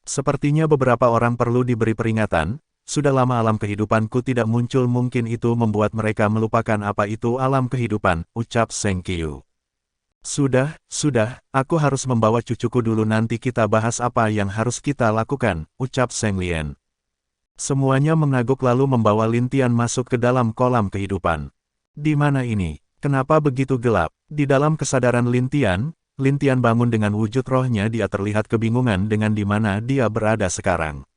Sepertinya beberapa orang perlu diberi peringatan, sudah lama alam kehidupanku tidak muncul mungkin itu membuat mereka melupakan apa itu alam kehidupan, ucap Seng Qiu. Sudah, aku harus membawa cucuku dulu nanti kita bahas apa yang harus kita lakukan, ucap Seng Lian. Semuanya mengangguk lalu membawa Lin Tian masuk ke dalam kolam kehidupan. Di mana ini? Kenapa begitu gelap? Di dalam kesadaran Lin Tian bangun dengan wujud rohnya dia terlihat kebingungan dengan di mana dia berada sekarang.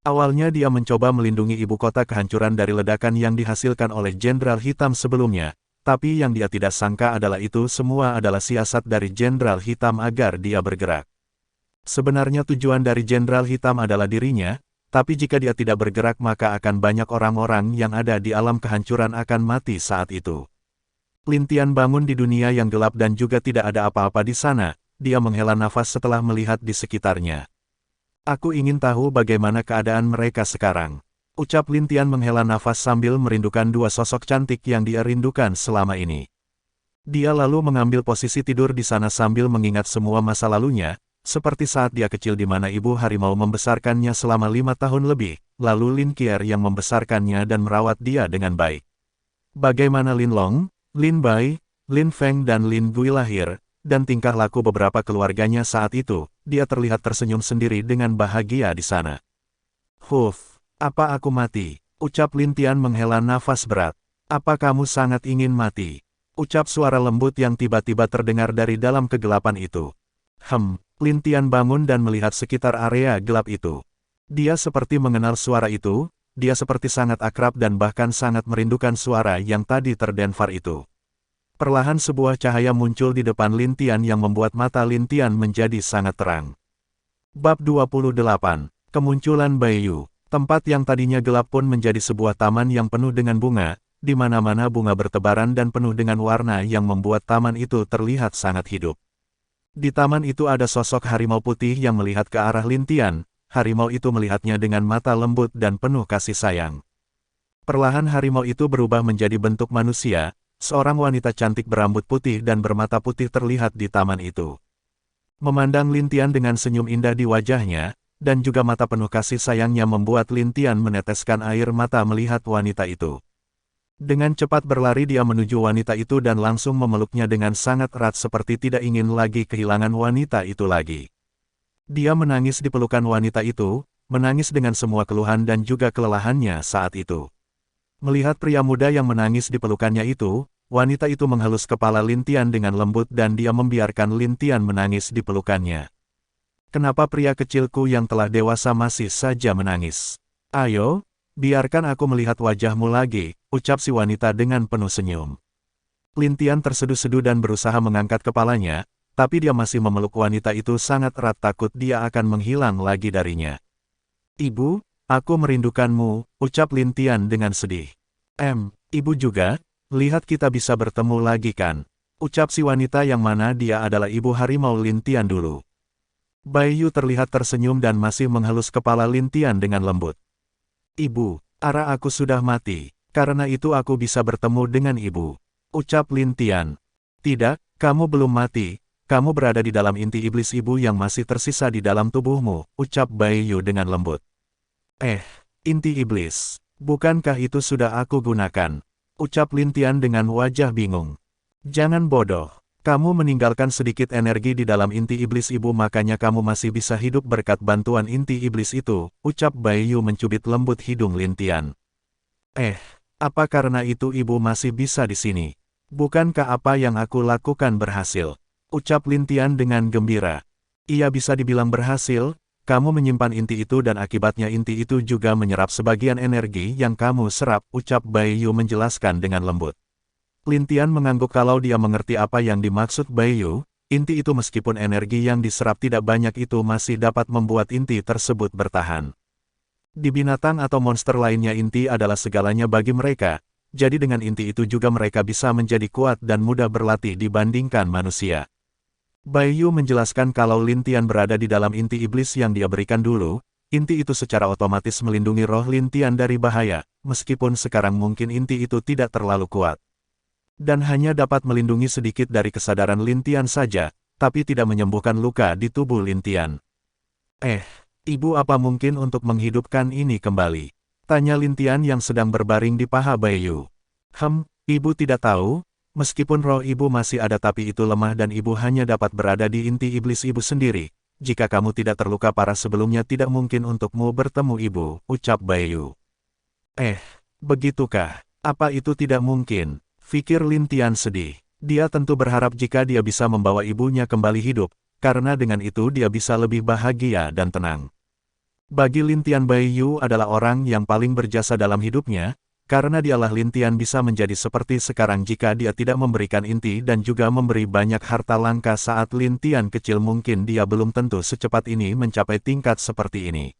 Awalnya dia mencoba melindungi ibu kota kehancuran dari ledakan yang dihasilkan oleh Jenderal Hitam sebelumnya. Tapi yang dia tidak sangka adalah itu semua adalah siasat dari Jenderal Hitam agar dia bergerak. Sebenarnya tujuan dari Jenderal Hitam adalah dirinya, tapi jika dia tidak bergerak maka akan banyak orang-orang yang ada di alam kehancuran akan mati saat itu. Lin Tian bangun di dunia yang gelap dan juga tidak ada apa-apa di sana, dia menghela nafas setelah melihat di sekitarnya. Aku ingin tahu bagaimana keadaan mereka sekarang. Ucap Lin Tian menghela nafas sambil merindukan dua sosok cantik yang dia rindukan selama ini. Dia lalu mengambil posisi tidur di sana sambil mengingat semua masa lalunya, seperti saat dia kecil di mana ibu harimau membesarkannya selama 5 tahun lebih, lalu Lin Qier yang membesarkannya dan merawat dia dengan baik. Bagaimana Lin Long, Lin Bai, Lin Feng dan Lin Gui lahir, dan tingkah laku beberapa keluarganya saat itu, dia terlihat tersenyum sendiri dengan bahagia di sana. Huff. Apa aku mati? Ucap Lin Tian menghela nafas berat. Apa kamu sangat ingin mati? Ucap suara lembut yang tiba-tiba terdengar dari dalam kegelapan itu. Lin Tian bangun dan melihat sekitar area gelap itu. Dia seperti mengenal suara itu, dia seperti sangat akrab dan bahkan sangat merindukan suara yang tadi terdengar itu. Perlahan sebuah cahaya muncul di depan Lin Tian yang membuat mata Lin Tian menjadi sangat terang. Bab 28. Kemunculan Baiyu. Tempat yang tadinya gelap pun menjadi sebuah taman yang penuh dengan bunga, di mana-mana bunga bertebaran dan penuh dengan warna yang membuat taman itu terlihat sangat hidup. Di taman itu ada sosok harimau putih yang melihat ke arah Lin Tian, harimau itu melihatnya dengan mata lembut dan penuh kasih sayang. Perlahan harimau itu berubah menjadi bentuk manusia, seorang wanita cantik berambut putih dan bermata putih terlihat di taman itu. Memandang Lin Tian dengan senyum indah di wajahnya, dan juga mata penuh kasih sayangnya membuat Lin Tian meneteskan air mata melihat wanita itu. Dengan cepat berlari dia menuju wanita itu dan langsung memeluknya dengan sangat erat seperti tidak ingin lagi kehilangan wanita itu lagi. Dia menangis di pelukan wanita itu, menangis dengan semua keluhan dan juga kelelahannya saat itu. Melihat pria muda yang menangis di pelukannya itu, wanita itu menghalus kepala Lin Tian dengan lembut dan dia membiarkan Lin Tian menangis di pelukannya. Kenapa pria kecilku yang telah dewasa masih saja menangis? Ayo, biarkan aku melihat wajahmu lagi, ucap si wanita dengan penuh senyum. Lin Tian terseduh-seduh dan berusaha mengangkat kepalanya, tapi dia masih memeluk wanita itu sangat erat takut dia akan menghilang lagi darinya. Ibu, aku merindukanmu, ucap Lin Tian dengan sedih. Ibu juga, lihat kita bisa bertemu lagi kan? Ucap si wanita yang mana dia adalah ibu harimau Lin Tian dulu. Baiyu terlihat tersenyum dan masih menghalus kepala Lin Tian dengan lembut. Ibu, arah aku sudah mati, karena itu aku bisa bertemu dengan ibu. Ucap Lin Tian. Tidak, kamu belum mati, kamu berada di dalam inti iblis ibu yang masih tersisa di dalam tubuhmu, ucap Baiyu dengan lembut. Inti iblis, bukankah itu sudah aku gunakan? Ucap Lin Tian dengan wajah bingung. Jangan bodoh. Kamu meninggalkan sedikit energi di dalam inti iblis ibu makanya kamu masih bisa hidup berkat bantuan inti iblis itu, ucap Baiyu mencubit lembut hidung Lin Tian. Apa karena itu ibu masih bisa di sini? Bukankah apa yang aku lakukan berhasil? Ucap Lin Tian dengan gembira. Ia bisa dibilang berhasil, kamu menyimpan inti itu dan akibatnya inti itu juga menyerap sebagian energi yang kamu serap, ucap Baiyu menjelaskan dengan lembut. Lin Tian mengangguk kalau dia mengerti apa yang dimaksud Baiyu, inti itu meskipun energi yang diserap tidak banyak itu masih dapat membuat inti tersebut bertahan. Di binatang atau monster lainnya inti adalah segalanya bagi mereka, jadi dengan inti itu juga mereka bisa menjadi kuat dan mudah berlatih dibandingkan manusia. Bai Yu menjelaskan kalau Lin Tian berada di dalam inti iblis yang dia berikan dulu. Inti itu secara otomatis melindungi roh Lin Tian dari bahaya, meskipun sekarang mungkin inti itu tidak terlalu kuat. Dan hanya dapat melindungi sedikit dari kesadaran Lin Tian saja, tapi tidak menyembuhkan luka di tubuh Lin Tian. Ibu apa mungkin untuk menghidupkan ini kembali? Tanya Lin Tian yang sedang berbaring di paha Bai Yu. Ibu tidak tahu, meskipun roh ibu masih ada tapi itu lemah dan ibu hanya dapat berada di inti iblis ibu sendiri. Jika kamu tidak terluka parah sebelumnya tidak mungkin untukmu bertemu ibu, ucap Bai Yu. Begitukah? Apa itu tidak mungkin? Pikir Lin Tian sedih. Dia tentu berharap jika dia bisa membawa ibunya kembali hidup, karena dengan itu dia bisa lebih bahagia dan tenang. Bagi Lin Tian Bai Yu adalah orang yang paling berjasa dalam hidupnya, karena dialah Lin Tian bisa menjadi seperti sekarang jika dia tidak memberikan inti dan juga memberi banyak harta langka saat Lin Tian kecil mungkin dia belum tentu secepat ini mencapai tingkat seperti ini.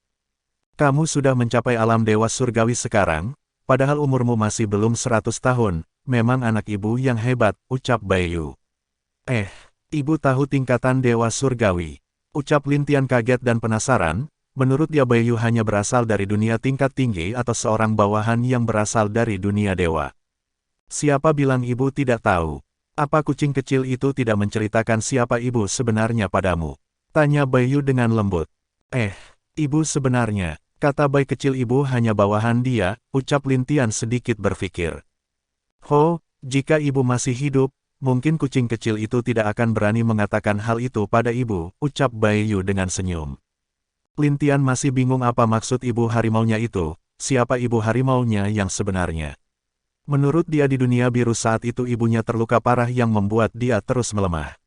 Kamu sudah mencapai alam dewa surgawi sekarang, padahal umurmu masih belum 100 tahun, memang anak ibu yang hebat, ucap Bai Yu. Ibu tahu tingkatan dewa surgawi. Ucap Lin Tian kaget dan penasaran. Menurut dia Bai Yu hanya berasal dari dunia tingkat tinggi atau seorang bawahan yang berasal dari dunia dewa. Siapa bilang ibu tidak tahu? Apa kucing kecil itu tidak menceritakan siapa ibu sebenarnya padamu? Tanya Bai Yu dengan lembut. Ibu sebenarnya, kata Bai kecil ibu hanya bawahan dia, ucap Lin Tian sedikit berpikir. Jika ibu masih hidup, mungkin kucing kecil itu tidak akan berani mengatakan hal itu pada ibu, ucap Bai Yu dengan senyum. Lin Tian masih bingung apa maksud ibu harimaunya itu, siapa ibu harimaunya yang sebenarnya. Menurut dia di dunia biru saat itu ibunya terluka parah yang membuat dia terus melemah.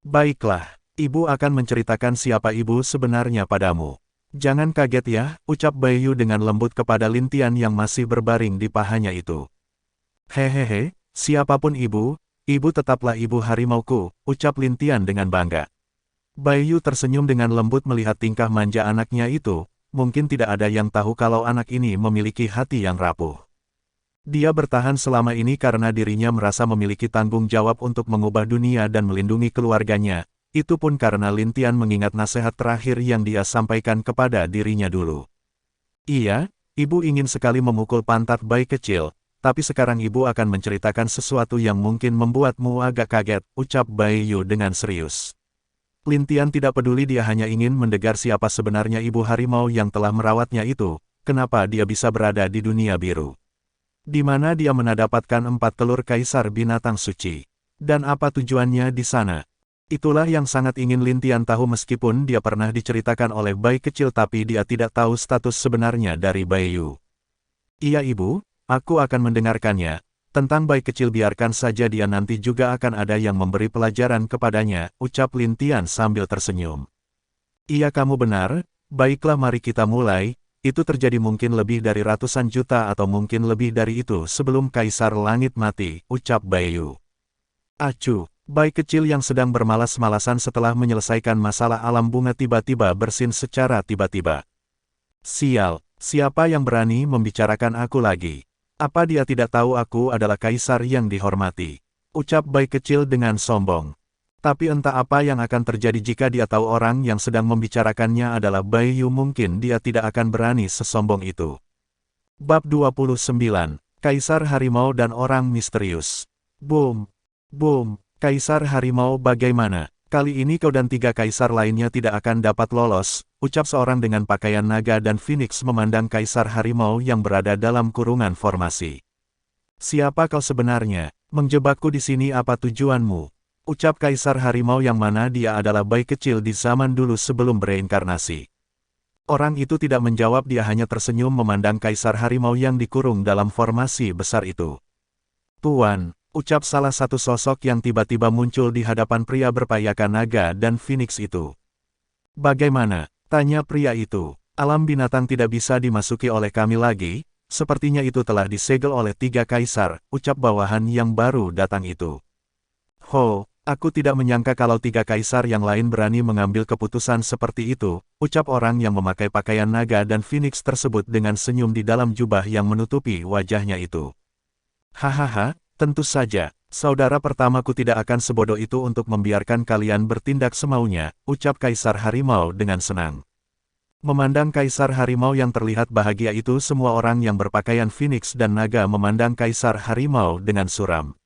Baiklah, ibu akan menceritakan siapa ibu sebenarnya padamu. Jangan kaget ya, ucap Bai Yu dengan lembut kepada Lin Tian yang masih berbaring di pahanya itu. Hehehe, siapapun ibu tetaplah ibu harimauku, ucap Lin Tian dengan bangga. Bai Yu tersenyum dengan lembut melihat tingkah manja anaknya itu, mungkin tidak ada yang tahu kalau anak ini memiliki hati yang rapuh. Dia bertahan selama ini karena dirinya merasa memiliki tanggung jawab untuk mengubah dunia dan melindungi keluarganya, itu pun karena Lin Tian mengingat nasihat terakhir yang dia sampaikan kepada dirinya dulu. Iya, ibu ingin sekali memukul pantat Bai kecil, tapi sekarang ibu akan menceritakan sesuatu yang mungkin membuatmu agak kaget, ucap Bai Yu dengan serius. Lin Tian tidak peduli dia hanya ingin mendengar siapa sebenarnya ibu harimau yang telah merawatnya itu, kenapa dia bisa berada di dunia biru. Di mana dia mendapatkan 4 telur kaisar binatang suci. Dan apa tujuannya di sana. Itulah yang sangat ingin Lin Tian tahu meskipun dia pernah diceritakan oleh Bai kecil tapi dia tidak tahu status sebenarnya dari Bai Yu. Iya ibu, aku akan mendengarkannya. Tentang Bai kecil biarkan saja dia nanti juga akan ada yang memberi pelajaran kepadanya, ucap Lin Tian sambil tersenyum. Iya kamu benar, baiklah mari kita mulai, itu terjadi mungkin lebih dari ratusan juta atau mungkin lebih dari itu sebelum Kaisar Langit mati, ucap Bai Yu. Acuh, Bai kecil yang sedang bermalas-malasan setelah menyelesaikan masalah alam bunga tiba-tiba bersin secara tiba-tiba. Sial, siapa yang berani membicarakan aku lagi? Apa dia tidak tahu aku adalah kaisar yang dihormati? Ucap Bai kecil dengan sombong. Tapi entah apa yang akan terjadi jika dia tahu orang yang sedang membicarakannya adalah Bai Yu mungkin dia tidak akan berani sesombong itu. Bab 29, Kaisar Harimau dan Orang Misterius. Boom! Boom! Kaisar Harimau bagaimana? Kali ini kau dan 3 kaisar lainnya tidak akan dapat lolos, ucap seorang dengan pakaian naga dan Phoenix memandang Kaisar Harimau yang berada dalam kurungan formasi. Siapa kau sebenarnya? Menjebakku di sini apa tujuanmu? Ucap Kaisar Harimau yang mana dia adalah Bai kecil di zaman dulu sebelum bereinkarnasi. Orang itu tidak menjawab dia hanya tersenyum memandang Kaisar Harimau yang dikurung dalam formasi besar itu. Tuan, ucap salah satu sosok yang tiba-tiba muncul di hadapan pria berpakaian naga dan Phoenix itu. Bagaimana? Tanya pria itu. Alam binatang tidak bisa dimasuki oleh kami lagi, sepertinya itu telah disegel oleh 3 kaisar, ucap bawahan yang baru datang itu. Aku tidak menyangka kalau 3 kaisar yang lain berani mengambil keputusan seperti itu, ucap orang yang memakai pakaian naga dan Phoenix tersebut dengan senyum di dalam jubah yang menutupi wajahnya itu. Hahaha. Tentu saja, Saudara pertamaku tidak akan sebodoh itu untuk membiarkan kalian bertindak semaunya, ucap Kaisar Harimau dengan senang. Memandang Kaisar Harimau yang terlihat bahagia itu, semua orang yang berpakaian Phoenix dan naga memandang Kaisar Harimau dengan suram.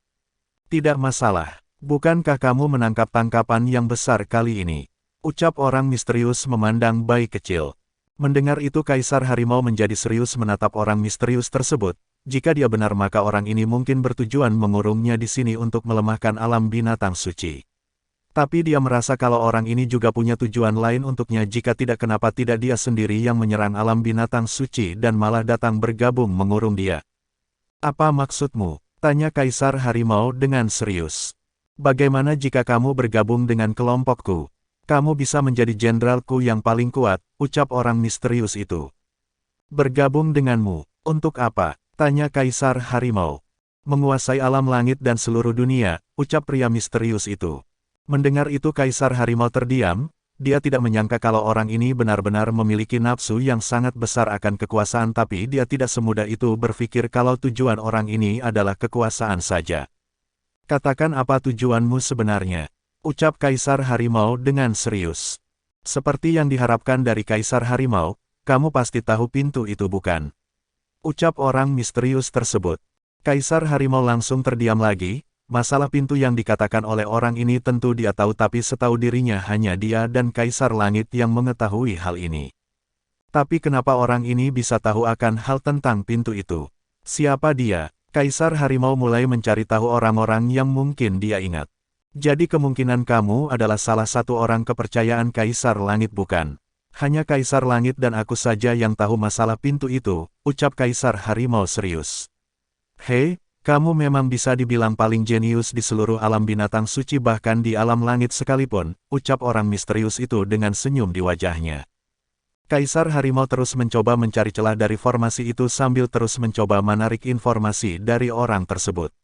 Tidak masalah, bukankah kamu menangkap tangkapan yang besar kali ini? Ucap orang misterius memandang bayi kecil. Mendengar itu Kaisar Harimau menjadi serius menatap orang misterius tersebut. Jika dia benar maka orang ini mungkin bertujuan mengurungnya di sini untuk melemahkan alam binatang suci. Tapi dia merasa kalau orang ini juga punya tujuan lain untuknya, jika tidak kenapa tidak dia sendiri yang menyerang alam binatang suci dan malah datang bergabung mengurung dia. Apa maksudmu? Tanya Kaisar Harimau dengan serius. Bagaimana jika kamu bergabung dengan kelompokku? Kamu bisa menjadi jenderalku yang paling kuat, ucap orang misterius itu. Bergabung denganmu, untuk apa? Tanya Kaisar Harimau. Menguasai alam langit dan seluruh dunia, ucap pria misterius itu. Mendengar itu Kaisar Harimau terdiam, dia tidak menyangka kalau orang ini benar-benar memiliki nafsu yang sangat besar akan kekuasaan, tapi dia tidak semudah itu berpikir kalau tujuan orang ini adalah kekuasaan saja. Katakan apa tujuanmu sebenarnya? Ucap Kaisar Harimau dengan serius. Seperti yang diharapkan dari Kaisar Harimau, kamu pasti tahu pintu itu bukan? Ucap orang misterius tersebut. Kaisar Harimau langsung terdiam lagi. Masalah pintu yang dikatakan oleh orang ini tentu dia tahu, tapi setahu dirinya hanya dia dan Kaisar Langit yang mengetahui hal ini. Tapi kenapa orang ini bisa tahu akan hal tentang pintu itu? Siapa dia? Kaisar Harimau mulai mencari tahu orang-orang yang mungkin dia ingat. Jadi kemungkinan kamu adalah salah satu orang kepercayaan Kaisar Langit bukan? Hanya Kaisar Langit dan aku saja yang tahu masalah pintu itu, ucap Kaisar Harimau serius. Hei, kamu memang bisa dibilang paling jenius di seluruh alam binatang suci, bahkan di alam langit sekalipun, ucap orang misterius itu dengan senyum di wajahnya. Kaisar Harimau terus mencoba mencari celah dari formasi itu sambil terus mencoba menarik informasi dari orang tersebut.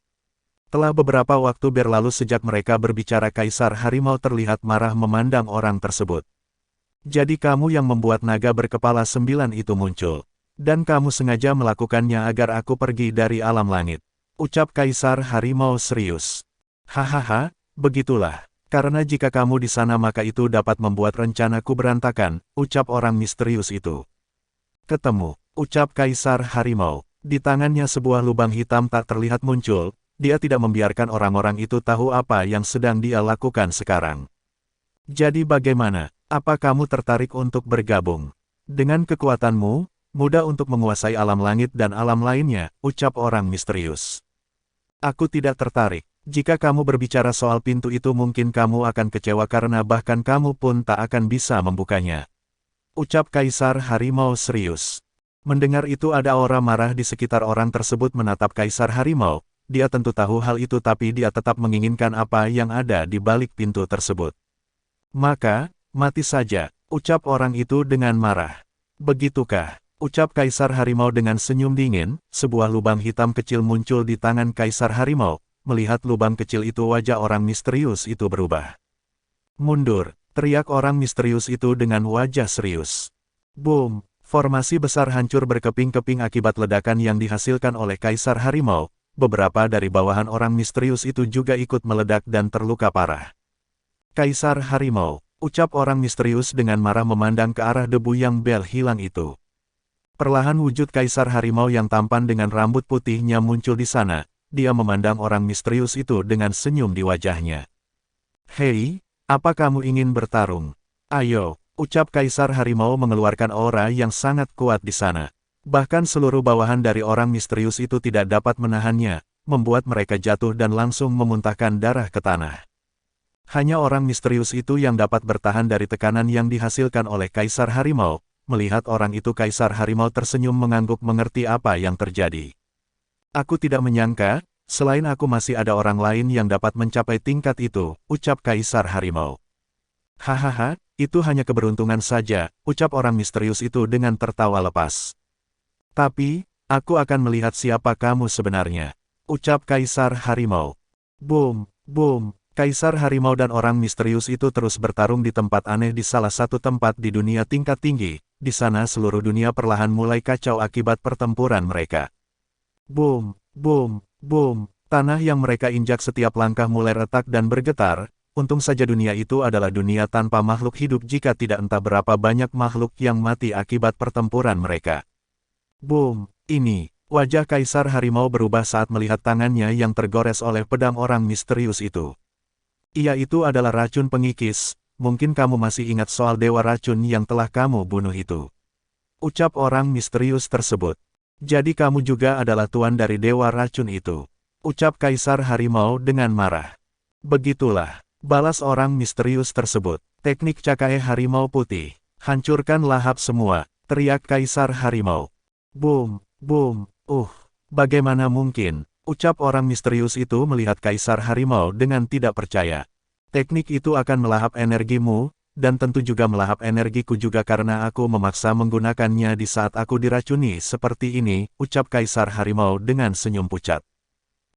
Telah beberapa waktu berlalu sejak mereka berbicara, Kaisar Harimau terlihat marah memandang orang tersebut. Jadi kamu yang membuat naga berkepala 9 itu muncul. Dan kamu sengaja melakukannya agar aku pergi dari alam langit. Ucap Kaisar Harimau serius. Hahaha, begitulah. Karena jika kamu di sana maka itu dapat membuat rencanaku berantakan, ucap orang misterius itu. Ketemu, ucap Kaisar Harimau. Di tangannya sebuah lubang hitam tak terlihat muncul. Dia tidak membiarkan orang-orang itu tahu apa yang sedang dia lakukan sekarang. Jadi bagaimana? Apa kamu tertarik untuk bergabung? Dengan kekuatanmu, mudah untuk menguasai alam langit dan alam lainnya, ucap orang misterius. Aku tidak tertarik. Jika kamu berbicara soal pintu itu mungkin kamu akan kecewa karena bahkan kamu pun tak akan bisa membukanya. Ucap Kaisar Harimau serius. Mendengar itu ada aura marah di sekitar orang tersebut menatap Kaisar Harimau. Dia tentu tahu hal itu tapi dia tetap menginginkan apa yang ada di balik pintu tersebut. Maka, mati saja, ucap orang itu dengan marah. Begitukah? Ucap Kaisar Harimau dengan senyum dingin. Sebuah lubang hitam kecil muncul di tangan Kaisar Harimau. Melihat lubang kecil itu wajah orang misterius itu berubah. Mundur, teriak orang misterius itu dengan wajah serius. Boom, formasi besar hancur berkeping-keping akibat ledakan yang dihasilkan oleh Kaisar Harimau. Beberapa dari bawahan orang misterius itu juga ikut meledak dan terluka parah. Kaisar Harimau, ucap orang misterius dengan marah memandang ke arah debu yang bel hilang itu. Perlahan wujud Kaisar Harimau yang tampan dengan rambut putihnya muncul di sana. Dia memandang orang misterius itu dengan senyum di wajahnya. Hei, apa kamu ingin bertarung? Ayo, ucap Kaisar Harimau mengeluarkan aura yang sangat kuat di sana. Bahkan seluruh bawahan dari orang misterius itu tidak dapat menahannya, membuat mereka jatuh dan langsung memuntahkan darah ke tanah. Hanya orang misterius itu yang dapat bertahan dari tekanan yang dihasilkan oleh Kaisar Harimau. Melihat orang itu Kaisar Harimau tersenyum mengangguk mengerti apa yang terjadi. Aku tidak menyangka, selain aku masih ada orang lain yang dapat mencapai tingkat itu, ucap Kaisar Harimau. Hahaha, itu hanya keberuntungan saja, ucap orang misterius itu dengan tertawa lepas. Tapi, aku akan melihat siapa kamu sebenarnya, ucap Kaisar Harimau. Boom, boom. Kaisar Harimau dan orang misterius itu terus bertarung di tempat aneh di salah satu tempat di dunia tingkat tinggi. Di sana seluruh dunia perlahan mulai kacau akibat pertempuran mereka. Boom, boom, boom. Tanah yang mereka injak setiap langkah mulai retak dan bergetar. Untung saja dunia itu adalah dunia tanpa makhluk hidup jika tidak entah berapa banyak makhluk yang mati akibat pertempuran mereka. Boom! Ini, wajah Kaisar Harimau berubah saat melihat tangannya yang tergores oleh pedang orang misterius itu. Ia itu adalah racun pengikis, mungkin kamu masih ingat soal dewa racun yang telah kamu bunuh itu. Ucap orang misterius tersebut. Jadi kamu juga adalah tuan dari dewa racun itu. Ucap Kaisar Harimau dengan marah. Begitulah. Balas orang misterius tersebut. Teknik Cakae Harimau Putih. Hancurkan lahap semua, teriak Kaisar Harimau. Boom, boom, bagaimana mungkin? Ucap orang misterius itu melihat Kaisar Harimau dengan tidak percaya. Teknik itu akan melahap energimu, dan tentu juga melahap energiku juga karena aku memaksa menggunakannya di saat aku diracuni seperti ini, ucap Kaisar Harimau dengan senyum pucat.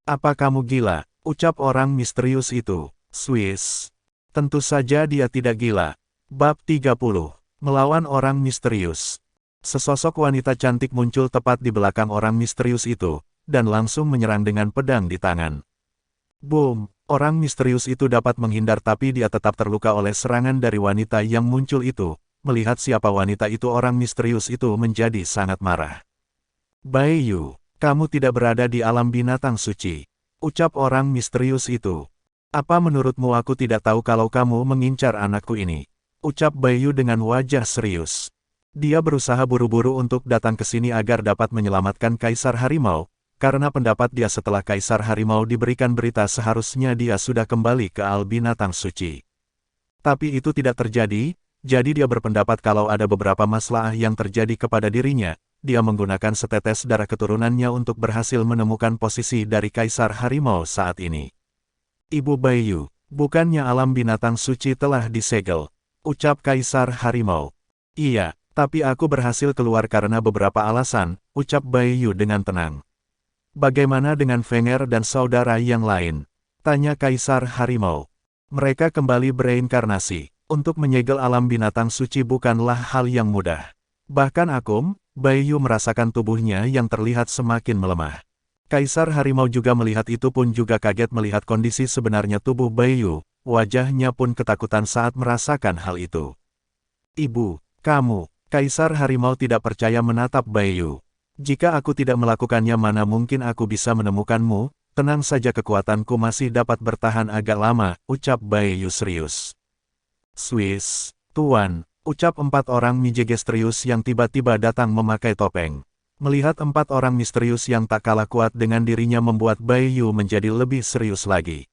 Apa kamu gila? Ucap orang misterius itu. Swiss. Tentu saja dia tidak gila. Bab 30. Melawan orang misterius. Sesosok wanita cantik muncul tepat di belakang orang misterius itu, dan langsung menyerang dengan pedang di tangan. Boom! Orang misterius itu dapat menghindar tapi dia tetap terluka oleh serangan dari wanita yang muncul itu. Melihat siapa wanita itu, orang misterius itu menjadi sangat marah. Baiyu, kamu tidak berada di alam binatang suci. Ucap orang misterius itu. Apa menurutmu aku tidak tahu kalau kamu mengincar anakku ini? Ucap Baiyu dengan wajah serius. Dia berusaha buru-buru untuk datang ke sini agar dapat menyelamatkan Kaisar Harimau, karena pendapat dia setelah Kaisar Harimau diberikan berita seharusnya dia sudah kembali ke alam binatang suci. Tapi itu tidak terjadi, jadi dia berpendapat kalau ada beberapa masalah yang terjadi kepada dirinya, dia menggunakan setetes darah keturunannya untuk berhasil menemukan posisi dari Kaisar Harimau saat ini. Ibu Baiyu, bukannya alam binatang suci telah disegel? Ucap Kaisar Harimau. Iya, tapi aku berhasil keluar karena beberapa alasan, ucap Baiyu dengan tenang. Bagaimana dengan Fenger dan saudara yang lain? Tanya Kaisar Harimau. Mereka kembali bereinkarnasi. Untuk menyegel alam binatang suci bukanlah hal yang mudah. Bahkan Akum, Baiyu merasakan tubuhnya yang terlihat semakin melemah. Kaisar Harimau juga melihat itu pun juga kaget melihat kondisi sebenarnya tubuh Baiyu, wajahnya pun ketakutan saat merasakan hal itu. Ibu, kamu, Kaisar Harimau tidak percaya menatap Baiyu. Jika aku tidak melakukannya mana mungkin aku bisa menemukanmu, tenang saja kekuatanku masih dapat bertahan agak lama, ucap Baiyu serius. Swiss, Tuan, ucap 4 orang mijegestrius yang tiba-tiba datang memakai topeng. Melihat 4 orang misterius yang tak kalah kuat dengan dirinya membuat Baiyu menjadi lebih serius lagi.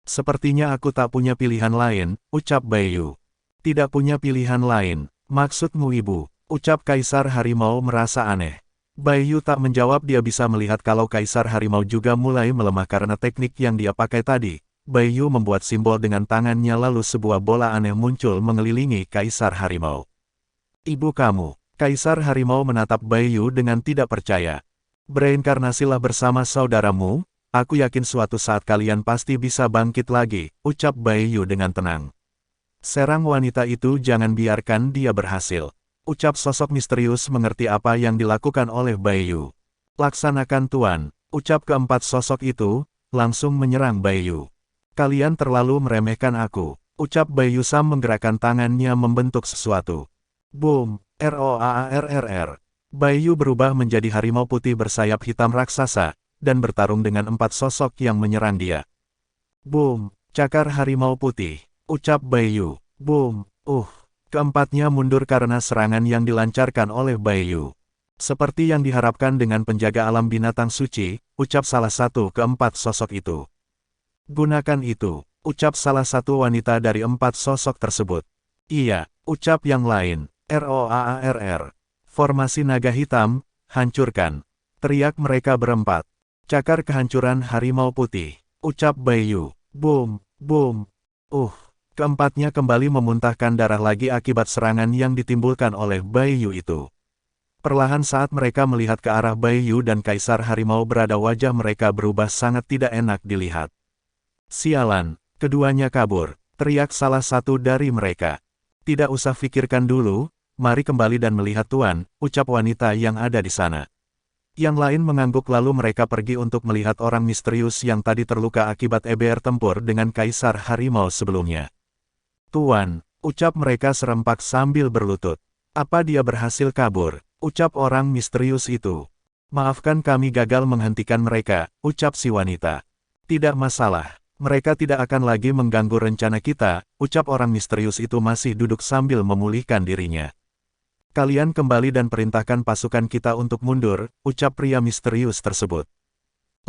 Sepertinya aku tak punya pilihan lain, ucap Baiyu. Tidak punya pilihan lain, maksudmu ibu, ucap Kaisar Harimau merasa aneh. Baiyu tak menjawab, dia bisa melihat kalau Kaisar Harimau juga mulai melemah karena teknik yang dia pakai tadi. Baiyu membuat simbol dengan tangannya lalu sebuah bola aneh muncul mengelilingi Kaisar Harimau. Ibu kamu. Kaisar Harimau menatap Baiyu dengan tidak percaya. Bereinkarnasilah bersama saudaramu, aku yakin suatu saat kalian pasti bisa bangkit lagi, ucap Baiyu dengan tenang. Serang wanita itu, jangan biarkan dia berhasil. Ucap sosok misterius mengerti apa yang dilakukan oleh Baiyu. Laksanakan tuan, ucap keempat sosok itu, langsung menyerang Baiyu. Kalian terlalu meremehkan aku, ucap Baiyu Sam menggerakkan tangannya membentuk sesuatu. Boom! ROAARRR. Baiyu berubah menjadi harimau putih bersayap hitam raksasa, dan bertarung dengan 4 sosok yang menyerang dia. Boom! Cakar harimau putih, ucap Baiyu. Boom! Keempatnya mundur karena serangan yang dilancarkan oleh Baiyu. Seperti yang diharapkan dengan penjaga alam binatang suci, ucap salah satu keempat sosok itu. Gunakan itu, ucap salah satu wanita dari 4 sosok tersebut. Iya, ucap yang lain. ROAARR. Formasi naga hitam, hancurkan. Teriak mereka berempat. Cakar kehancuran harimau putih, ucap Baiyu. Boom, boom. Keempatnya kembali memuntahkan darah lagi akibat serangan yang ditimbulkan oleh Baiyu itu. Perlahan saat mereka melihat ke arah Baiyu dan Kaisar Harimau berada, wajah mereka berubah sangat tidak enak dilihat. Sialan, keduanya kabur, teriak salah satu dari mereka. Tidak usah pikirkan dulu. Mari kembali dan melihat tuan, ucap wanita yang ada di sana. Yang lain mengangguk lalu mereka pergi untuk melihat orang misterius yang tadi terluka akibat EBR tempur dengan Kaisar Harimau sebelumnya. Tuan, ucap mereka serempak sambil berlutut. Apa dia berhasil kabur? Ucap orang misterius itu. Maafkan kami gagal menghentikan mereka, ucap si wanita. Tidak masalah, mereka tidak akan lagi mengganggu rencana kita, ucap orang misterius itu masih duduk sambil memulihkan dirinya. Kalian kembali dan perintahkan pasukan kita untuk mundur, ucap pria misterius tersebut.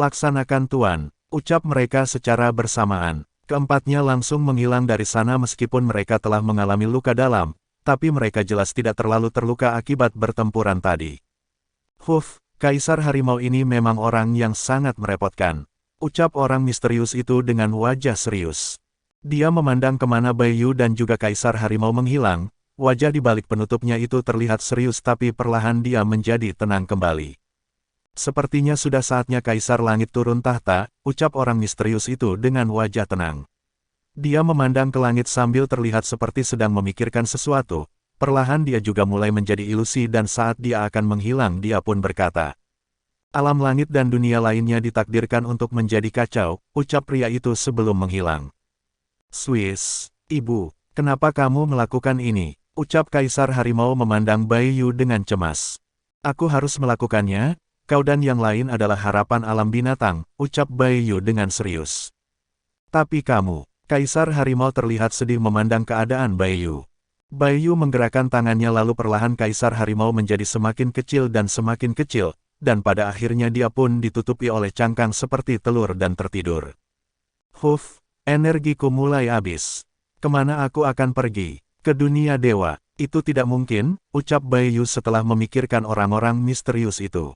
Laksanakan tuan, ucap mereka secara bersamaan. Keempatnya langsung menghilang dari sana meskipun mereka telah mengalami luka dalam, tapi mereka jelas tidak terlalu terluka akibat bertempuran tadi. Kaisar Harimau ini memang orang yang sangat merepotkan, ucap orang misterius itu dengan wajah serius. Dia memandang kemana Baiyu dan juga Kaisar Harimau menghilang. Wajah di balik penutupnya itu terlihat serius tapi perlahan dia menjadi tenang kembali. Sepertinya sudah saatnya Kaisar Langit turun tahta, ucap orang misterius itu dengan wajah tenang. Dia memandang ke langit sambil terlihat seperti sedang memikirkan sesuatu, perlahan dia juga mulai menjadi ilusi dan saat dia akan menghilang dia pun berkata. Alam langit dan dunia lainnya ditakdirkan untuk menjadi kacau, ucap pria itu sebelum menghilang. Swiss, ibu, kenapa kamu melakukan ini? Ucap Kaisar Harimau memandang Baiyu dengan cemas. Aku harus melakukannya, kau dan yang lain adalah harapan alam binatang, ucap Baiyu dengan serius. Tapi kamu, Kaisar Harimau terlihat sedih memandang keadaan Baiyu. Baiyu menggerakkan tangannya lalu perlahan Kaisar Harimau menjadi semakin kecil, dan pada akhirnya dia pun ditutupi oleh cangkang seperti telur dan tertidur. Energiku mulai habis. Kemana aku akan pergi? Ke dunia dewa, itu tidak mungkin, ucap Baiyu setelah memikirkan orang-orang misterius itu.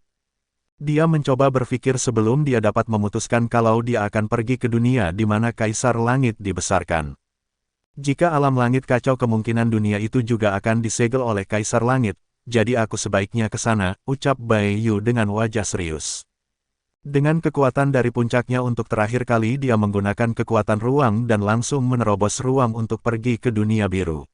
Dia mencoba berpikir sebelum dia dapat memutuskan kalau dia akan pergi ke dunia di mana Kaisar Langit dibesarkan. Jika alam langit kacau kemungkinan dunia itu juga akan disegel oleh Kaisar Langit, jadi aku sebaiknya ke sana, ucap Baiyu dengan wajah serius. Dengan kekuatan dari puncaknya untuk terakhir kali dia menggunakan kekuatan ruang dan langsung menerobos ruang untuk pergi ke dunia biru.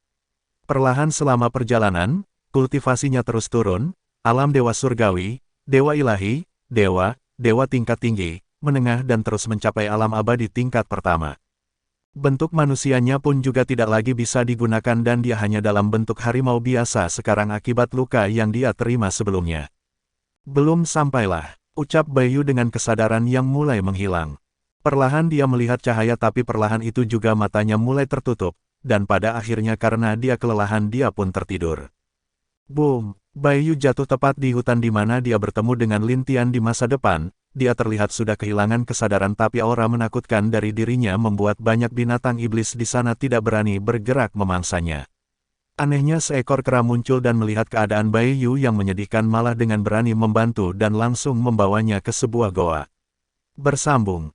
Perlahan selama perjalanan, kultivasinya terus turun, alam dewa surgawi, dewa ilahi, dewa tingkat tinggi, menengah dan terus mencapai alam abadi tingkat pertama. Bentuk manusianya pun juga tidak lagi bisa digunakan dan dia hanya dalam bentuk harimau biasa sekarang akibat luka yang dia terima sebelumnya. Belum sampailah, ucap Baiyu dengan kesadaran yang mulai menghilang. Perlahan dia melihat cahaya tapi perlahan itu juga matanya mulai tertutup. Dan pada akhirnya karena dia kelelahan dia pun tertidur. Boom! Baiyu jatuh tepat di hutan di mana dia bertemu dengan Lin Tian di masa depan. Dia terlihat sudah kehilangan kesadaran tapi aura menakutkan dari dirinya membuat banyak binatang iblis di sana tidak berani bergerak memangsanya. Anehnya seekor kera muncul dan melihat keadaan Baiyu yang menyedihkan malah dengan berani membantu dan langsung membawanya ke sebuah goa. Bersambung.